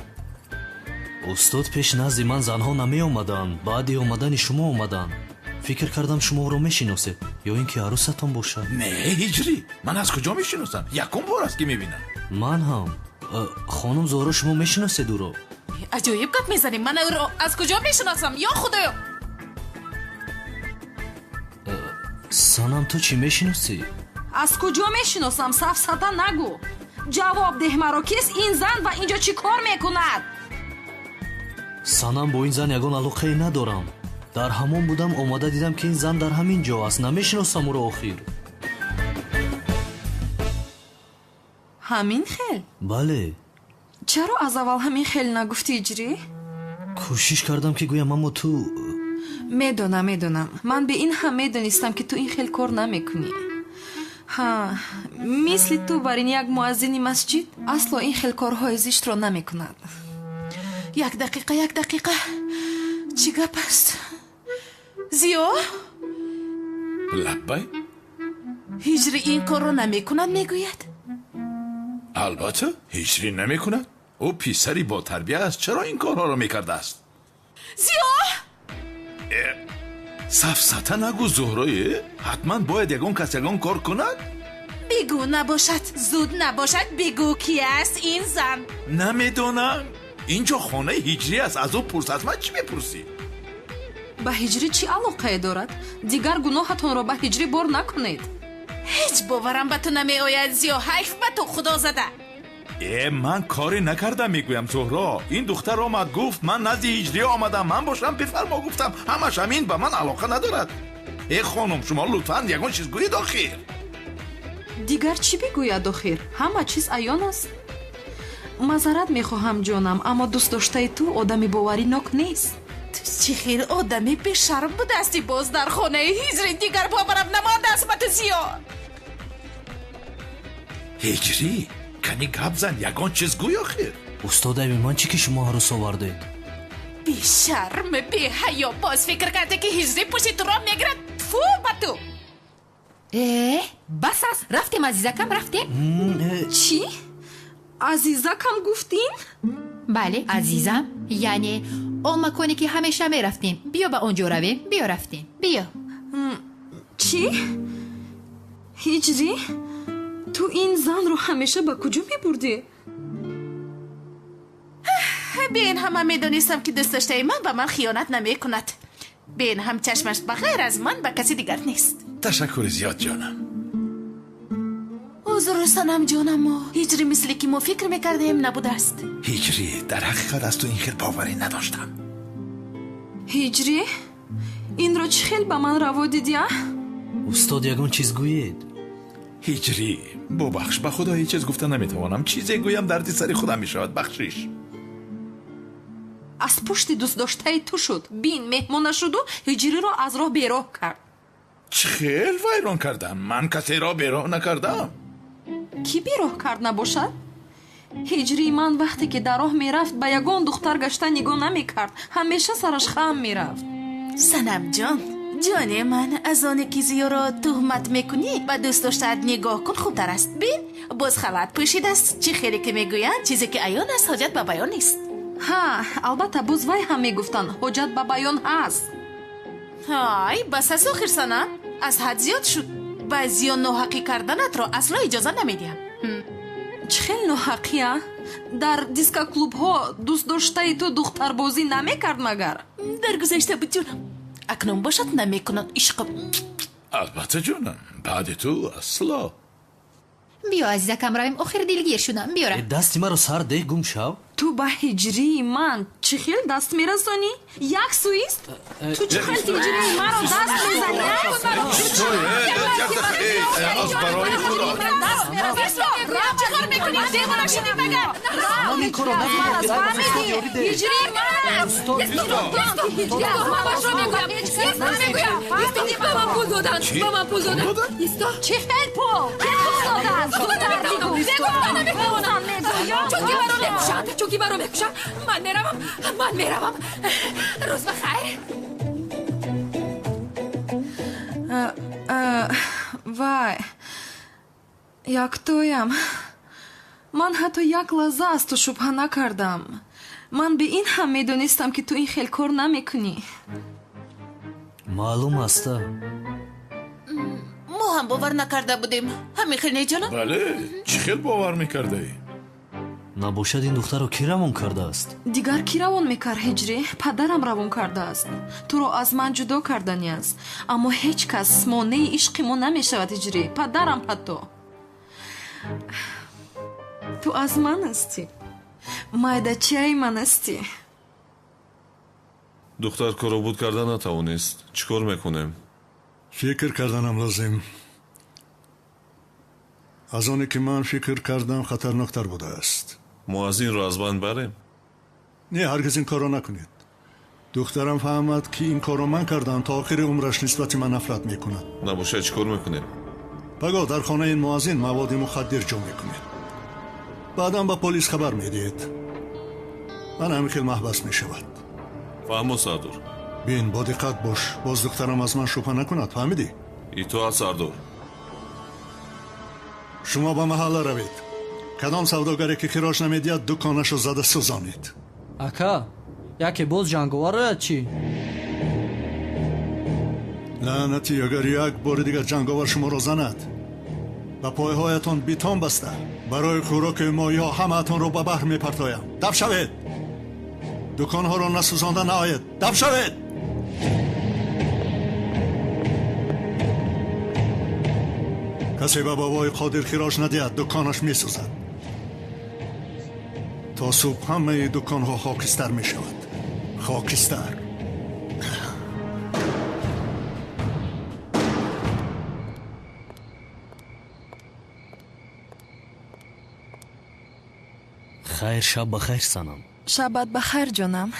устод пеш назди ман занҳо намеомаданд, баъди омадани шумо омаданд. фикр кардам шумо ӯро мешиносед ё ин ки арӯсатон бошад. не ҳиҷрӣ, ман аз куҷо мешиносам? якум бор аст ки мебинам. ман ҳам. хонум Зоҳро, шумо мешиносед ӯро? аҷоиб гап мезанем. ман ӯро аз куҷо мешиносам? ё худоё! санам, ту чӣ мешиносӣ? аз куҷо мешиносам? сафсата нагӯ. ҷавоб деҳ маро. кист ин зан ва инҷо чӣ кор мекунад? санам, бо ин зан ягон алоқае надорам. дар ҳамон будам, омада дидам ки ин зан дар ҳамин ҷо аст. намешиносам ӯро охир. ҳамин хел? бале. чаро аз аввал ҳамин хел нагуфтӣ ҳиҷрӣ? кӯшиш кардам ки гӯям, аммо ту... медонам. ман бе ин ҳам медонистам ки ту ин хел кор намекунӣ. ҳа, мисли ту барин як муаззини масҷид асло ин хел корҳои зиштро намекунад. як дақиқа. чӣ гап аст? зиё? лаббай? ҳиҷрӣ ин корро намекунад мегӯяд? албатта, ҳиҷрӣ намекунад. ӯ писари ботарбия аст. чаро ин корҳоро мекардааст? зиё? сафсата нагӯ Зӯҳрое. ҳатман бояд ягон кас ягон кор кунад? бигӯ, набошад. зуд набошад. бигӯ ки аст ин зан? намедонам. инҷо хонаи ҳиҷрӣ аст. аз ӯ пурс. аз ман чӣ мепурсӣ? ба ҳиҷрӣ чӣ алоқае дорад? дигар гуноҳатонро ба ҳиҷрӣ бор накунед. ҳеҷ боварам ба ту намеояд зиё. ҳайф ба ту, худо зада. ман коре накардам мегӯям Зӯҳро. ин духтар омад гуфт ман назди ҳиҷрӣ омадам, ман бошам бифармо гуфтам. ҳамаш ҳамин, ба ман алоқа надорад. хонум, шумо лутфан ягон чиз гӯед охир. дигар чӣ бигӯяд охир? ҳама чиз аён аст. мазарат мехоҳам ҷонам, аммо дӯстдоштаи ту одами боваринок нест. ту чӣ хел одами бешарм будаасти боз дар хонаи ҳиҷрӣ? дигар боварам намондааст ба ту зиё. ҳиҷрӣ, кани гап зан, ягон чиз гӯй охир. устодаи ман чӣ ки шумо арӯс овардед? бешарм, беҳаё, боз фикр карде ки ҳиҷрӣ пушти туро мегирад. фу ба ту. бас аст. рафтем азизакам, рафтем. чӣ? азизакам гуфтин? бале, азизам. яъне он маконе ки ҳамеша мерафтем. биё ба он ҷо равем. биё рафтем. биё. чӣ? ҳиҷрӣ, ту ин занро ҳамеша ба куҷо мебурдӣ? беин ҳама медонистам ки дӯстдоштаи ман ба ман хиёнат намекунад. беин ҳам чашмаш ба ғайр аз ман ба каси дигар нест. ташаккури зиёд ҷонам. узр санам ҷонамо. ҳиҷрӣ мисли ки мо фикр мекардем набудааст. ҳиҷрӣ, дар ҳақиқат аз ту ин хел боварӣ надоштам. ҳиҷрӣ, инро чӣ хел ба ман раво дидия? устод, ягон чиз гӯед? ҳиҷрӣ, бубахш, ба худо ҳеҷ чиз гуфта наметавонам. чизе гӯям дарди сари худам мешавад. бахшиш. аз пушти дӯстдоштаи ту шуд. бин меҳмона шуду ҳиҷриро аз роҳ бероҳ кард. чӣ хел вайрон кардам? ман касеро бероҳ накардам. кӣ бероҳ кард набошад? ҳиҷрӣ ман вақте ки дар роҳ мерафт ба ягон духтар гашта нигоҳ намекард. ҳамеша сараш хам мерафт. санамҷон, ҷони ман, аз оне ки зиёро тӯҳмат мекунӣ ба дӯстдоштаат нигоҳ кун, хубтар аст. бин, боз халат пӯшидааст. чӣ хеле ки мегӯянд, чизе ки аён аст, ҳоҷат ба баён нест. ҳа, албатта боз вай ҳам мегуфтанд ҳоҷат ба баён ҳаст. ҳай, бас аз охир санам, аз ҳад зиёд шуд. ба зиён ноҳақӣ карданатро асло иҷоза намедиҳам. чӣ хел ноҳақия? дар дискоклубҳо дӯстдоштаи ту духтарбозӣ намекард магар? дар гузашта буд ҷонам. акнун бошад намекунад ишқам. албатта ҷонам, баъди ту асло. биё азизакам равем. охир дилгир шудам. биё рав. дасти маро сар деҳ, гум шав. ту ба ҳиҷрии ман چی خیل دست میرسونی؟ یک سویست؟ تو چی خیل تیجری مرا دست میزنی؟ از برای خدا چی خیل میکنی؟ دیوانم شدی بگم من این کارو نمیکنم. تیجری مرا با من پول دادن چی خیل پول؟ چونکی برام میکشن من میروم روز بخیر وای یک تویم من حتی یک لحظه از تو شبه نکردم من به این هم میدونستم که تو این خیل کار نمیکنی معلوم است. ما هم باور نکرده بودیم همین خیلی جانم. بله چی خیل باور میکرده ای؟ نباشد این دختر رو کی روان کرده است؟ دیگر کی روان میکرد هجری؟ پدرم روان کرده است تو رو از من جدا کردنی است اما هیچ کس مانع عشق ما نمیشود هجری پدرم حتی تو از من هستی مایدچه من هستی دختر کارو بود کرده نتوانست چیکار میکنیم؟ فکر کردنم لازم از آنی که من فکر کردم خطرناکتر بوده است ما از این رو از بند بریم؟ نه هرگز این کارو نکنید دخترم فهمد که این کارو من کردم تا آخر عمرش نسبت من نفرت میکند نباشه چیکار میکنیم؟ بگاه در خانه این موازین مواد مخدر جمع میکنید بعدم با پلیس خبر میدید من همین خیلی محبس میشود فهم و سردار بین با دقت باش باز دخترم از من شبه نکند فهمیدی؟ ای تو از سردار شما با محله روید کدام سوداگری که خراج نمیدید دکانش رو زده سوزانید اکا یکی باز جنگوار رو چی؟ لعنتی اگر یک بار دیگر جنگاور شما رو زند و پایهایتان بیتان بسته برای خوراک ما یا همه‌تان رو به بحر میپرتایم دف شوید دکانها رو نسوزانده نهایید دف شوید کسی به بابای قادر خراج ندید دکانش میسوزد تا صبح همه دکانها خاکستر میشود خاکستر خیر شب بخیر سنم شبت بخیر جانم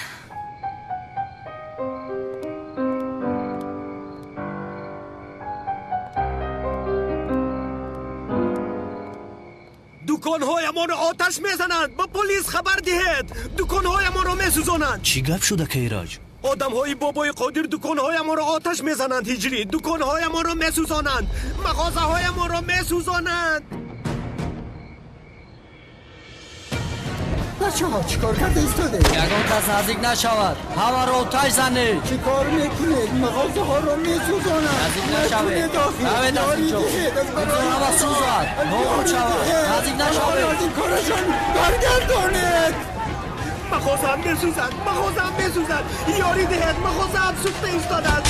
دکانهای ما رو آتش میزنند با پلیس خبر دهید دکانهای ما رو میسوزانند چی گپ شده که ایراج؟ آدمهای بابای قادر دکانهای ما رو آتش میزنند هجری دکانهای ما رو میسوزانند مغازه های ما رو میسوزانند بچه ها چیکار کرده ایستاده؟ یگان کس نزدیک نشود همه رو آتش زنید چی کار میکنید؟ مغازه ها رو میسوزانند نزدیک نشوید روید از اینجا اینجا همه سوزد نور شود نزدیک نشوید از این کارشان برگردانید مغازه هم میسوزد یاری دهید مغازه هم سوخته ایستادند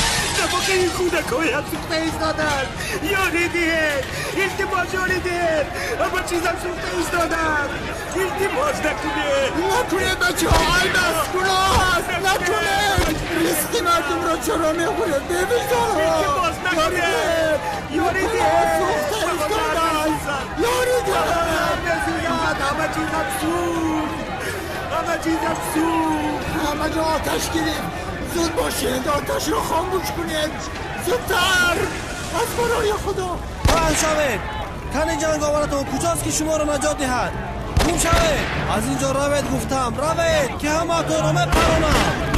نفاقه این کودکای هم سوخته ایستادند یاری دهید التماس یاری دهید اما چیزم سوخته ایستادند التماس نکنید بچه ها البس گناه هست نکنید ریسکی مردم را چرا میخورید ببینید التماس نکنید یاری دهید سوخته ایستادند یاری دهید همه چیزم سوخت همه چیزم سوخت همه جا آتش گیرید زود باشید آتش رو خاموش کنید زودتر از برای خدا بلند شوید تن جنگاورتون کجاست که شما رو نجات دهد گم شوید از اینجا روید گفتم روید که همه تو رو میپرونم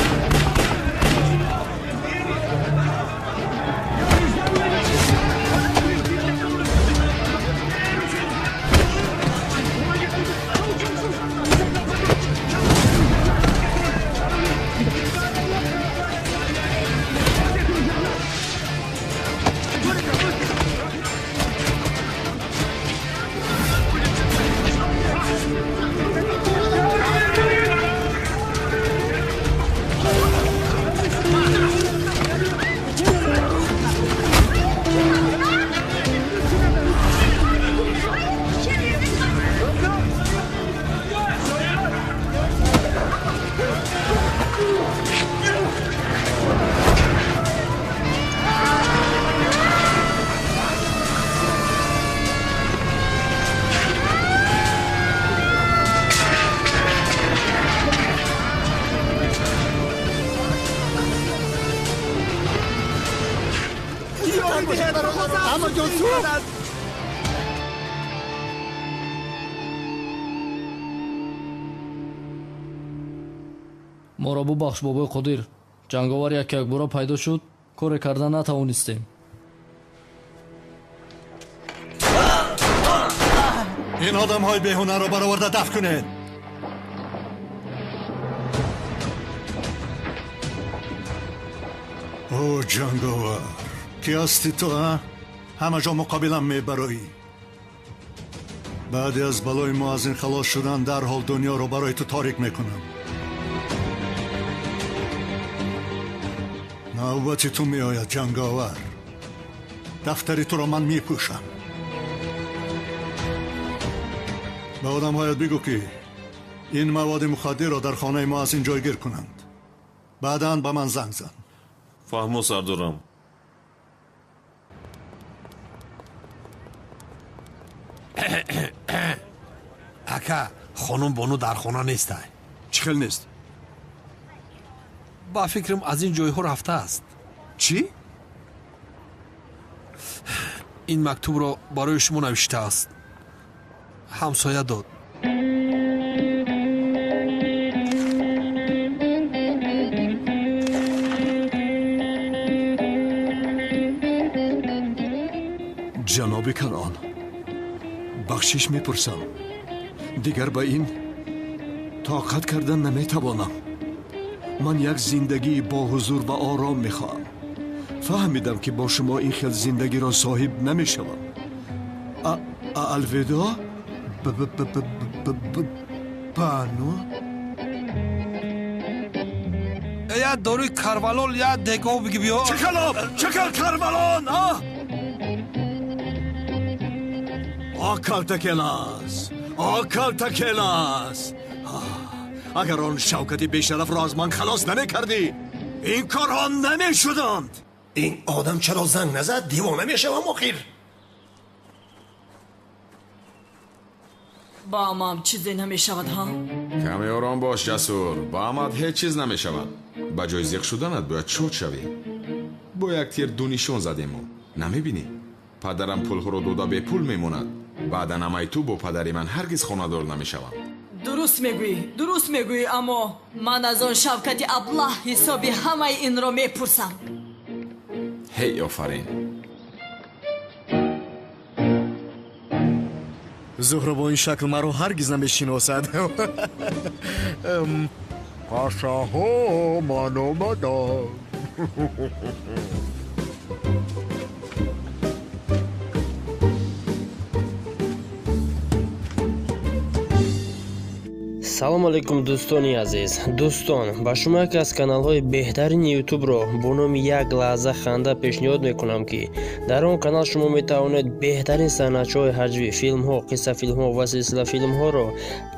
میکند. моро бубахш бобои қодир. ҷанговар як бора пайдо шуд, коре кардан натавонистем. ин одамҳои беҳунаро бароварда дафн кунед. о ҷанговар, ки ҳасти ту ҳама ҷо муқобилам мебароӣ. баъди аз балои мо аз ин халос шудан дарҳол дунёро барои ту торик мекунам. навбати ту меояд ҷанговар. дафтари туро ман мепӯшам. ба одамҳоят бигӯ ки ин маводи мухаддирро дар хонаи мо аз ин ҷойгир кунанд. баъдан ба ман занг зан. фаҳмо сардорам. ака хонум бону дар хона нестай. чӣ хел нест? ба фикрам аз ин ҷойҳо рафтааст. чӣ? ин мактубро барои шумо навиштааст. ҳамсоя дод. ҷаноби канон, бахшиш мепурсам. дигар ба ин тоқат кардан наметавонам. ман як зиндагии боҳузур ва ором мехоҳам. фаҳмидам ки бо шумо ин хел зиндагиро соҳиб намешавам. алвидо бану. я дори карвалон я дегов биги биё. чакал карвалон калтакелас. агар он шавкати бешарафро аз ман халос намекардӣ, ин корҳо намешуданд. ин одам чаро занг назад? дивона мешавам охир. ба амам чизе намешавад ҳа? каме ором бош ҷасур. ба амад ҳеҷ чиз намешавад. ба ҷои зиқ шуданат бояд шод шавӣ. бо як тир ду нишон задему. намебинӣ? падарам пулҳоро дода бепул мемонад. баъдан амаи ту бо падари ман ҳаргиз хонадор намешавам. дуруст мегӯӣ, аммо ман аз он шавкати аблаҳ ҳисоби ҳамаи инро мепурсам. ҳей офарин. зуҳра бо ин шакл маро ҳаргиз намешиносад. пашаҳо ман омадам. салому алайкум дӯстони азиз. дӯстон, ба шумо яке аз каналҳои беҳтарини ютубро бо номи як лаҳза ханда пешниҳод мекунам ки дар он канал шумо метавонед беҳтарин санъатчиҳои ҳаҷвӣ, филмҳо, қиссафилмҳо ва силсилафилмҳоро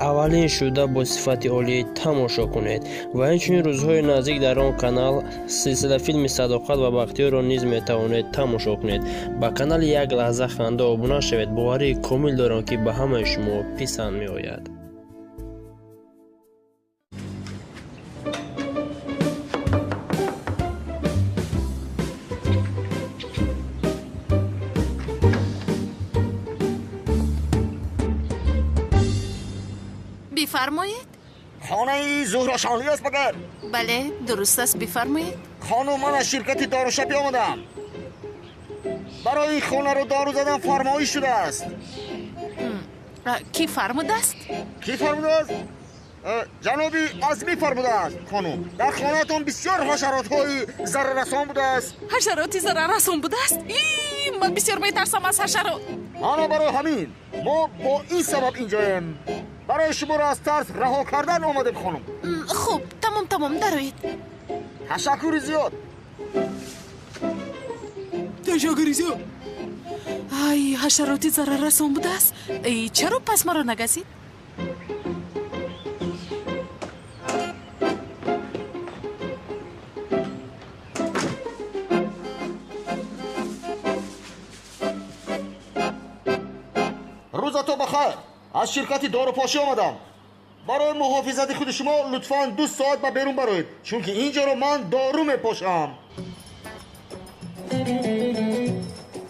аввалин шуда бо сифати олӣ тамошо кунед ва инчунин рӯзҳои наздик дар он канал силсилафилми садоқат ва бахтиёрро низ метавонед тамошо кунед. ба канали як лаҳза ханда обуна шавед. боварии комил дорам ки ба ҳамаи шумо писанд меояд. بفرمایید. خانه زهراشانی است مگر؟ بله درست است، بفرمایید. خانم من از شرکت داروشپی آمدم. برای این خانه رو دارو زدن فرمایش شده است. کی فرموده است؟ کی فرموده است؟ جنابی عزمی فرموده است خانم. در خانه‌تان بسیار حشرات های ضرررسان بوده است. حشراتی ضرررسان بوده است؟ من بسیار میترسم از حشرات. آنا برای همین ما با این سبب اینجاییم. برای شما را از ترس رها کردن آمدیم خانم. خوب تمام دروید. تشکر زیاد. ای حشراتی ضرررسان بوده است. چرا پس مرا نگزید؟ روزتو بخیر. از شرکت داروپاشی آمدم. برای محافظت خود شما لطفاً 2 ساعت به بیرون برید، چون که اینجا رو من دارو میپاشم.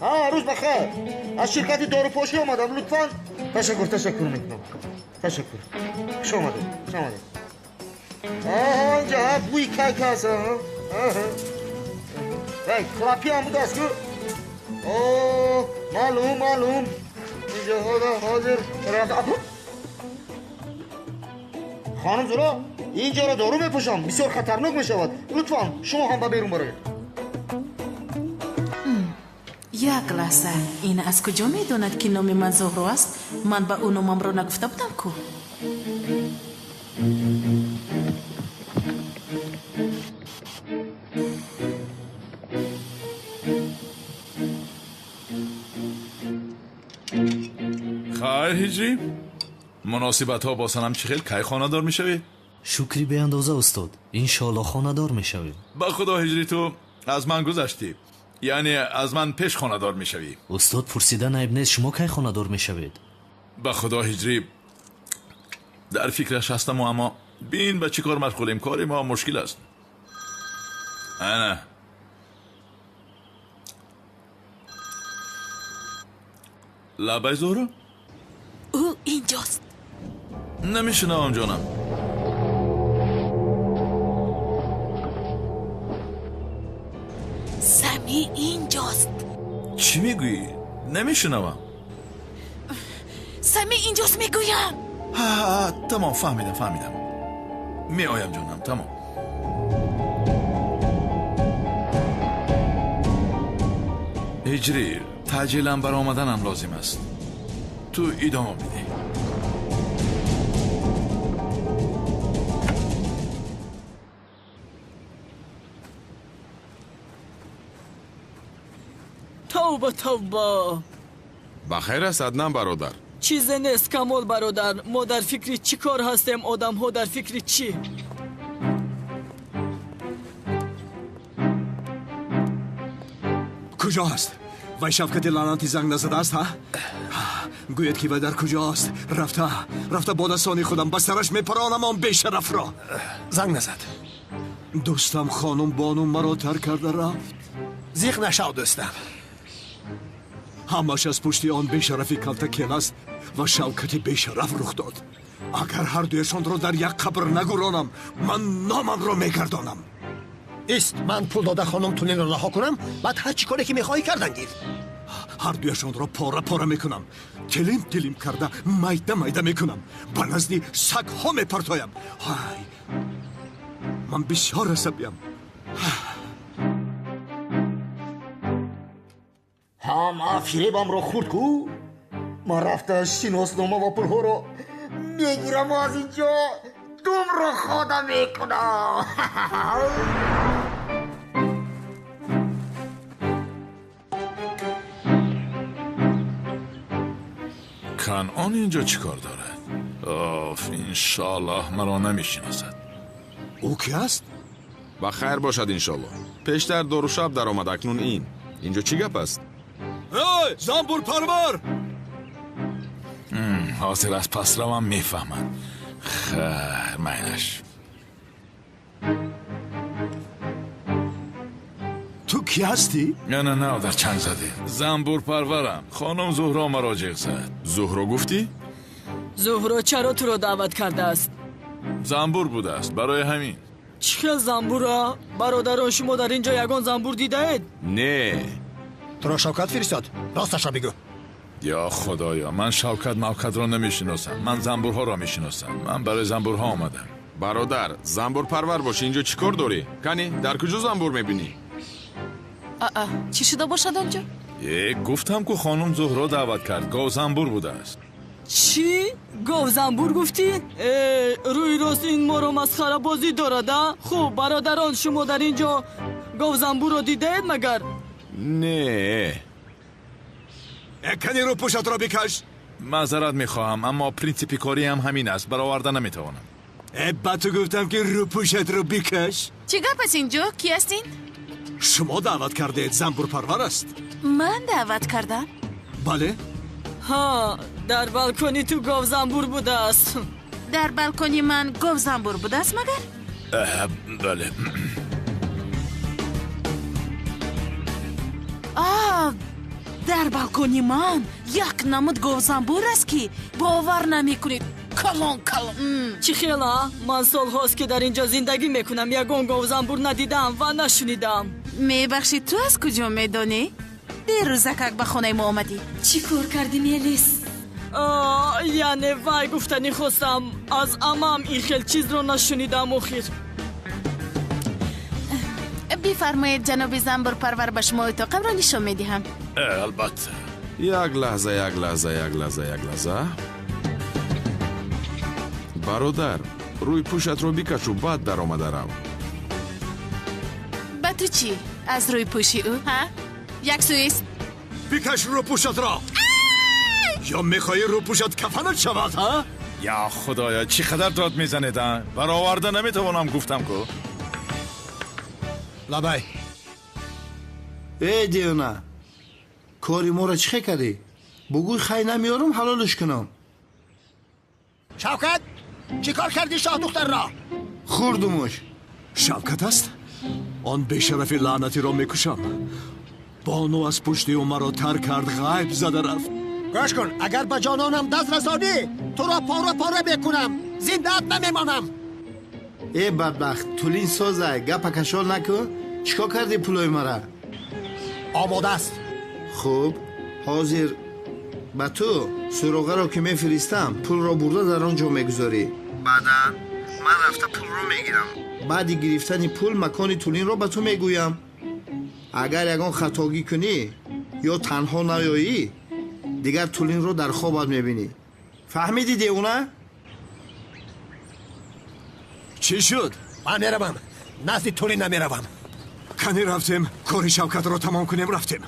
ها روز بخیر. از شرکت داروپاشی آمدم. لطفاً تشکر میکنم. تشکر. خوش آمدید. اینجا بوی که هست. تراپی هم بود است که معلوم اینجا حاضر خانم زورا اینجا را دارو بپوشم بسیار خطرناک می شود. لطفاً شما هم با بیرون برایید. یک لحظه این از کجا میدوند که نام من زهرو است؟ من به او نامم را نگفته بودم کو. خیر هجری مناسبت ها با سنم چی خیل کی خانه‌دار میشوی؟ شکری به اندازه استاد انشالله خانه‌دار میشویم. با خدا هجری تو از من گذشتی، یعنی از من پیش خانه‌دار میشوی. استاد پرسیدن عیب نیست، شما کی خانه‌دار میشوید؟ با خدا هجری در فکرش هستم و اما بین به چی کار مشغولیم، کاری ما مشکل است. نه لبای زهرو؟ او اینجاست. نمیشنوم جانم. سمی اینجاست. چی میگویی؟ نمیشنوم. سمی اینجاست میگویم. تمام فهمیدم. می آیم جانم. تمام. هجری تعجیلم بر آمدنم لازم است. تو ادامه بده. توبه بخیر است عدنان برادر. چیز نیست کمال برادر. ما در فکری چی کار هستیم؟ آدم ها در فکری چی؟ کجا است؟ وای شفقت لعنتی زنگ نزده است ها؟ گوید که وای در کجاست؟ رفته با دستانی خودم به سرش میپرانم آن بیشرف را. زنگ نزد. دوستم خانم بانو مرا ترک کرده رفت. زیغ نشو دوستم. همش از پشتی آن بیشرفی کلتکیل است و شوکت بیشرف رخ داد. اگر هر دویشان را در یک قبر نگرانم من نامم را میگردانم. است من پول داده خانم تولین را رها کنم، بعد هر چی کاری که میخوایی کردن گیر. هر دویشان را پاره میکنم، تلیم کرده میده میکنم، به نزدی سگ ها میپرتایم. من بسیار عصبیم. هم فریبم رو خورد کو. من رفته شناسنامه و پول ها رو میگیرم و از اینجا دوم رو خودم میکنم. کنعان اینجا چی کار دارد؟ انشالله مرا نمیشناسد. او کی است؟ بخیر باشد انشالله. پیشتر دور شب در آمد، اکنون اینجا چی گپ است؟ ای زنبور پرور! حاضر از پس رو هم میفهمد. خیر مینش. تو کی هستی؟ نه در چند زده. زنبور پرورم. خانم زهرا مراجع زد. زهرا گفتی؟ زهرا چرا تو رو دعوت کرده است؟ زنبور بوده است، برای همین. چه زنبورا؟ برادران شما در اینجا یگان زنبور دیده اید؟ نه. تو را شوکت فرستاد، راستش را بگو. یا خدایا، من شوکت را نمیشناسم. من زنبورها را میشناسم. من برای زنبورها آمدم. برادر زنبور پرور باشی اینجا چیکار داری؟ کنی در کجا زنبور میبینی؟ چی شده باشد آنجا؟ گفتم که خانم زهرا دعوت کرد. گاو زنبور بوده است. چی؟ گاو زنبور گفتی؟ روی راست این ما رو مسخره بازی دارد. خب برادران شما در اینجا گاو زنبور رو دیده اید مگر؟ نه. کنی رو پوشت را بکش. معذرت میخواهم اما پرینسیپی کاری هم همین است. برآورده نمیتوانم. با تو گفتم که رو پوشت رو بکش. چی گپ است اینجا؟ کی هستین؟ شما دعوت کرده زنبور پرور است. من دعوت کردم؟ بله. ها در بالکنی تو گاو زنبور بوده است. در بالکنی من گاو زنبور بوده است مگر؟ بله. در بالکونی من یک نمود گوزنبور است که باور نمیکنید. کلان چی خیلا؟ من سال هاست که در اینجا زندگی میکنم. یگان گوزنبور ندیدم و نشنیدم. میبخشید تو از کجا میدانی؟ دیروز که به خونه ما آمدی چی کار کردی میلیس؟ یعنی وای گفتنی خواستم از امام این خیل چیز رو نشنیدم اخیر. بفرمایید جناب زنبور پرور به شما اتاقم را نشان میدهم. البته. یک لحظه برادر روی پوشت رو بکشو بعد در آمده رو. با تو چی؟ از روی پوشی او ها؟ یک سوئیس بکش رو پوشت را. یا میخوایی رو پوشت کفنت شود ها؟ یا خدایا چی قدر داد میزنیدن؟ برآورده نمیتوانم گفتم که. لبای ای دیونا کاری ما را چه کردی؟ بگوی خیلی نمیارم حلالش کنم. شوکت چی کار کردی شاه دختر را؟ خوردمش. شوکت است؟ آن بیشرفی لعنتی را میکشم. بانو از پشتی او مرا تر کرد غیب زده رفت. گوش کن اگر به جانانم دست رسانی تو را پاره بکنم زنده‌ات نمیمانم. ای بدبخت تولین سازه گپ کشال نکن. چیکار کردی پولای مرا؟ آماده است. خوب حاضر با تو سراغه را که میفرستم پول را برده در آنجا میگذاری. بعدا من رفته پول را میگیرم. بعد گرفتن پول مکان تولین را به تو میگویم. اگر یگان خطاگی کنی یا تنها نیایی دیگر تولین رو در خوابت میبینی. فهمیدی دیونه؟ چی شد؟ من میروم نزد تولین نمیروم. کنی رفتیم کاری شوکت رو تمام کنیم رفتیم.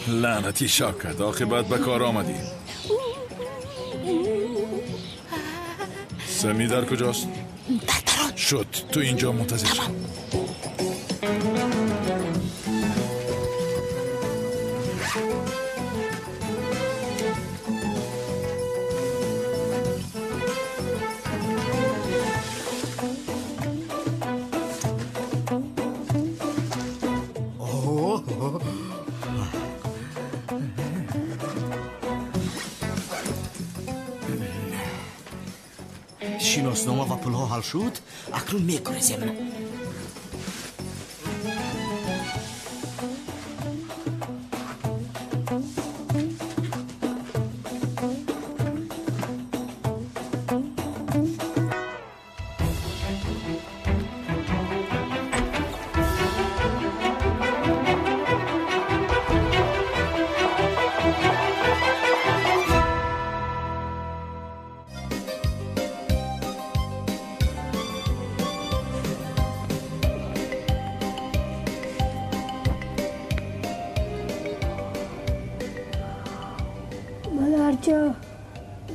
لعنتی شوکت عاقبت به کار آمدی. سمی در کجاست؟ شد تو اینجا منتظر شد. شناسنامه و پولها حل شد. اکنون میگریزیم.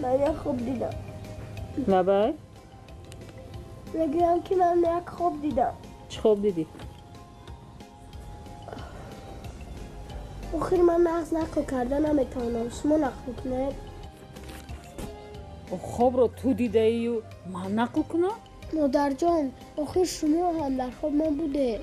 من خوب دیدم. نبای؟ بگم که من یک خوب دیدم. چه خوب دیدی؟ آخر من مغز نقل کرده نمیتونم. شما نقل کنید؟ خوب رو تو دیده ای و من نقل کنم؟ مادر جان آخر شما هم در خواب من بوده.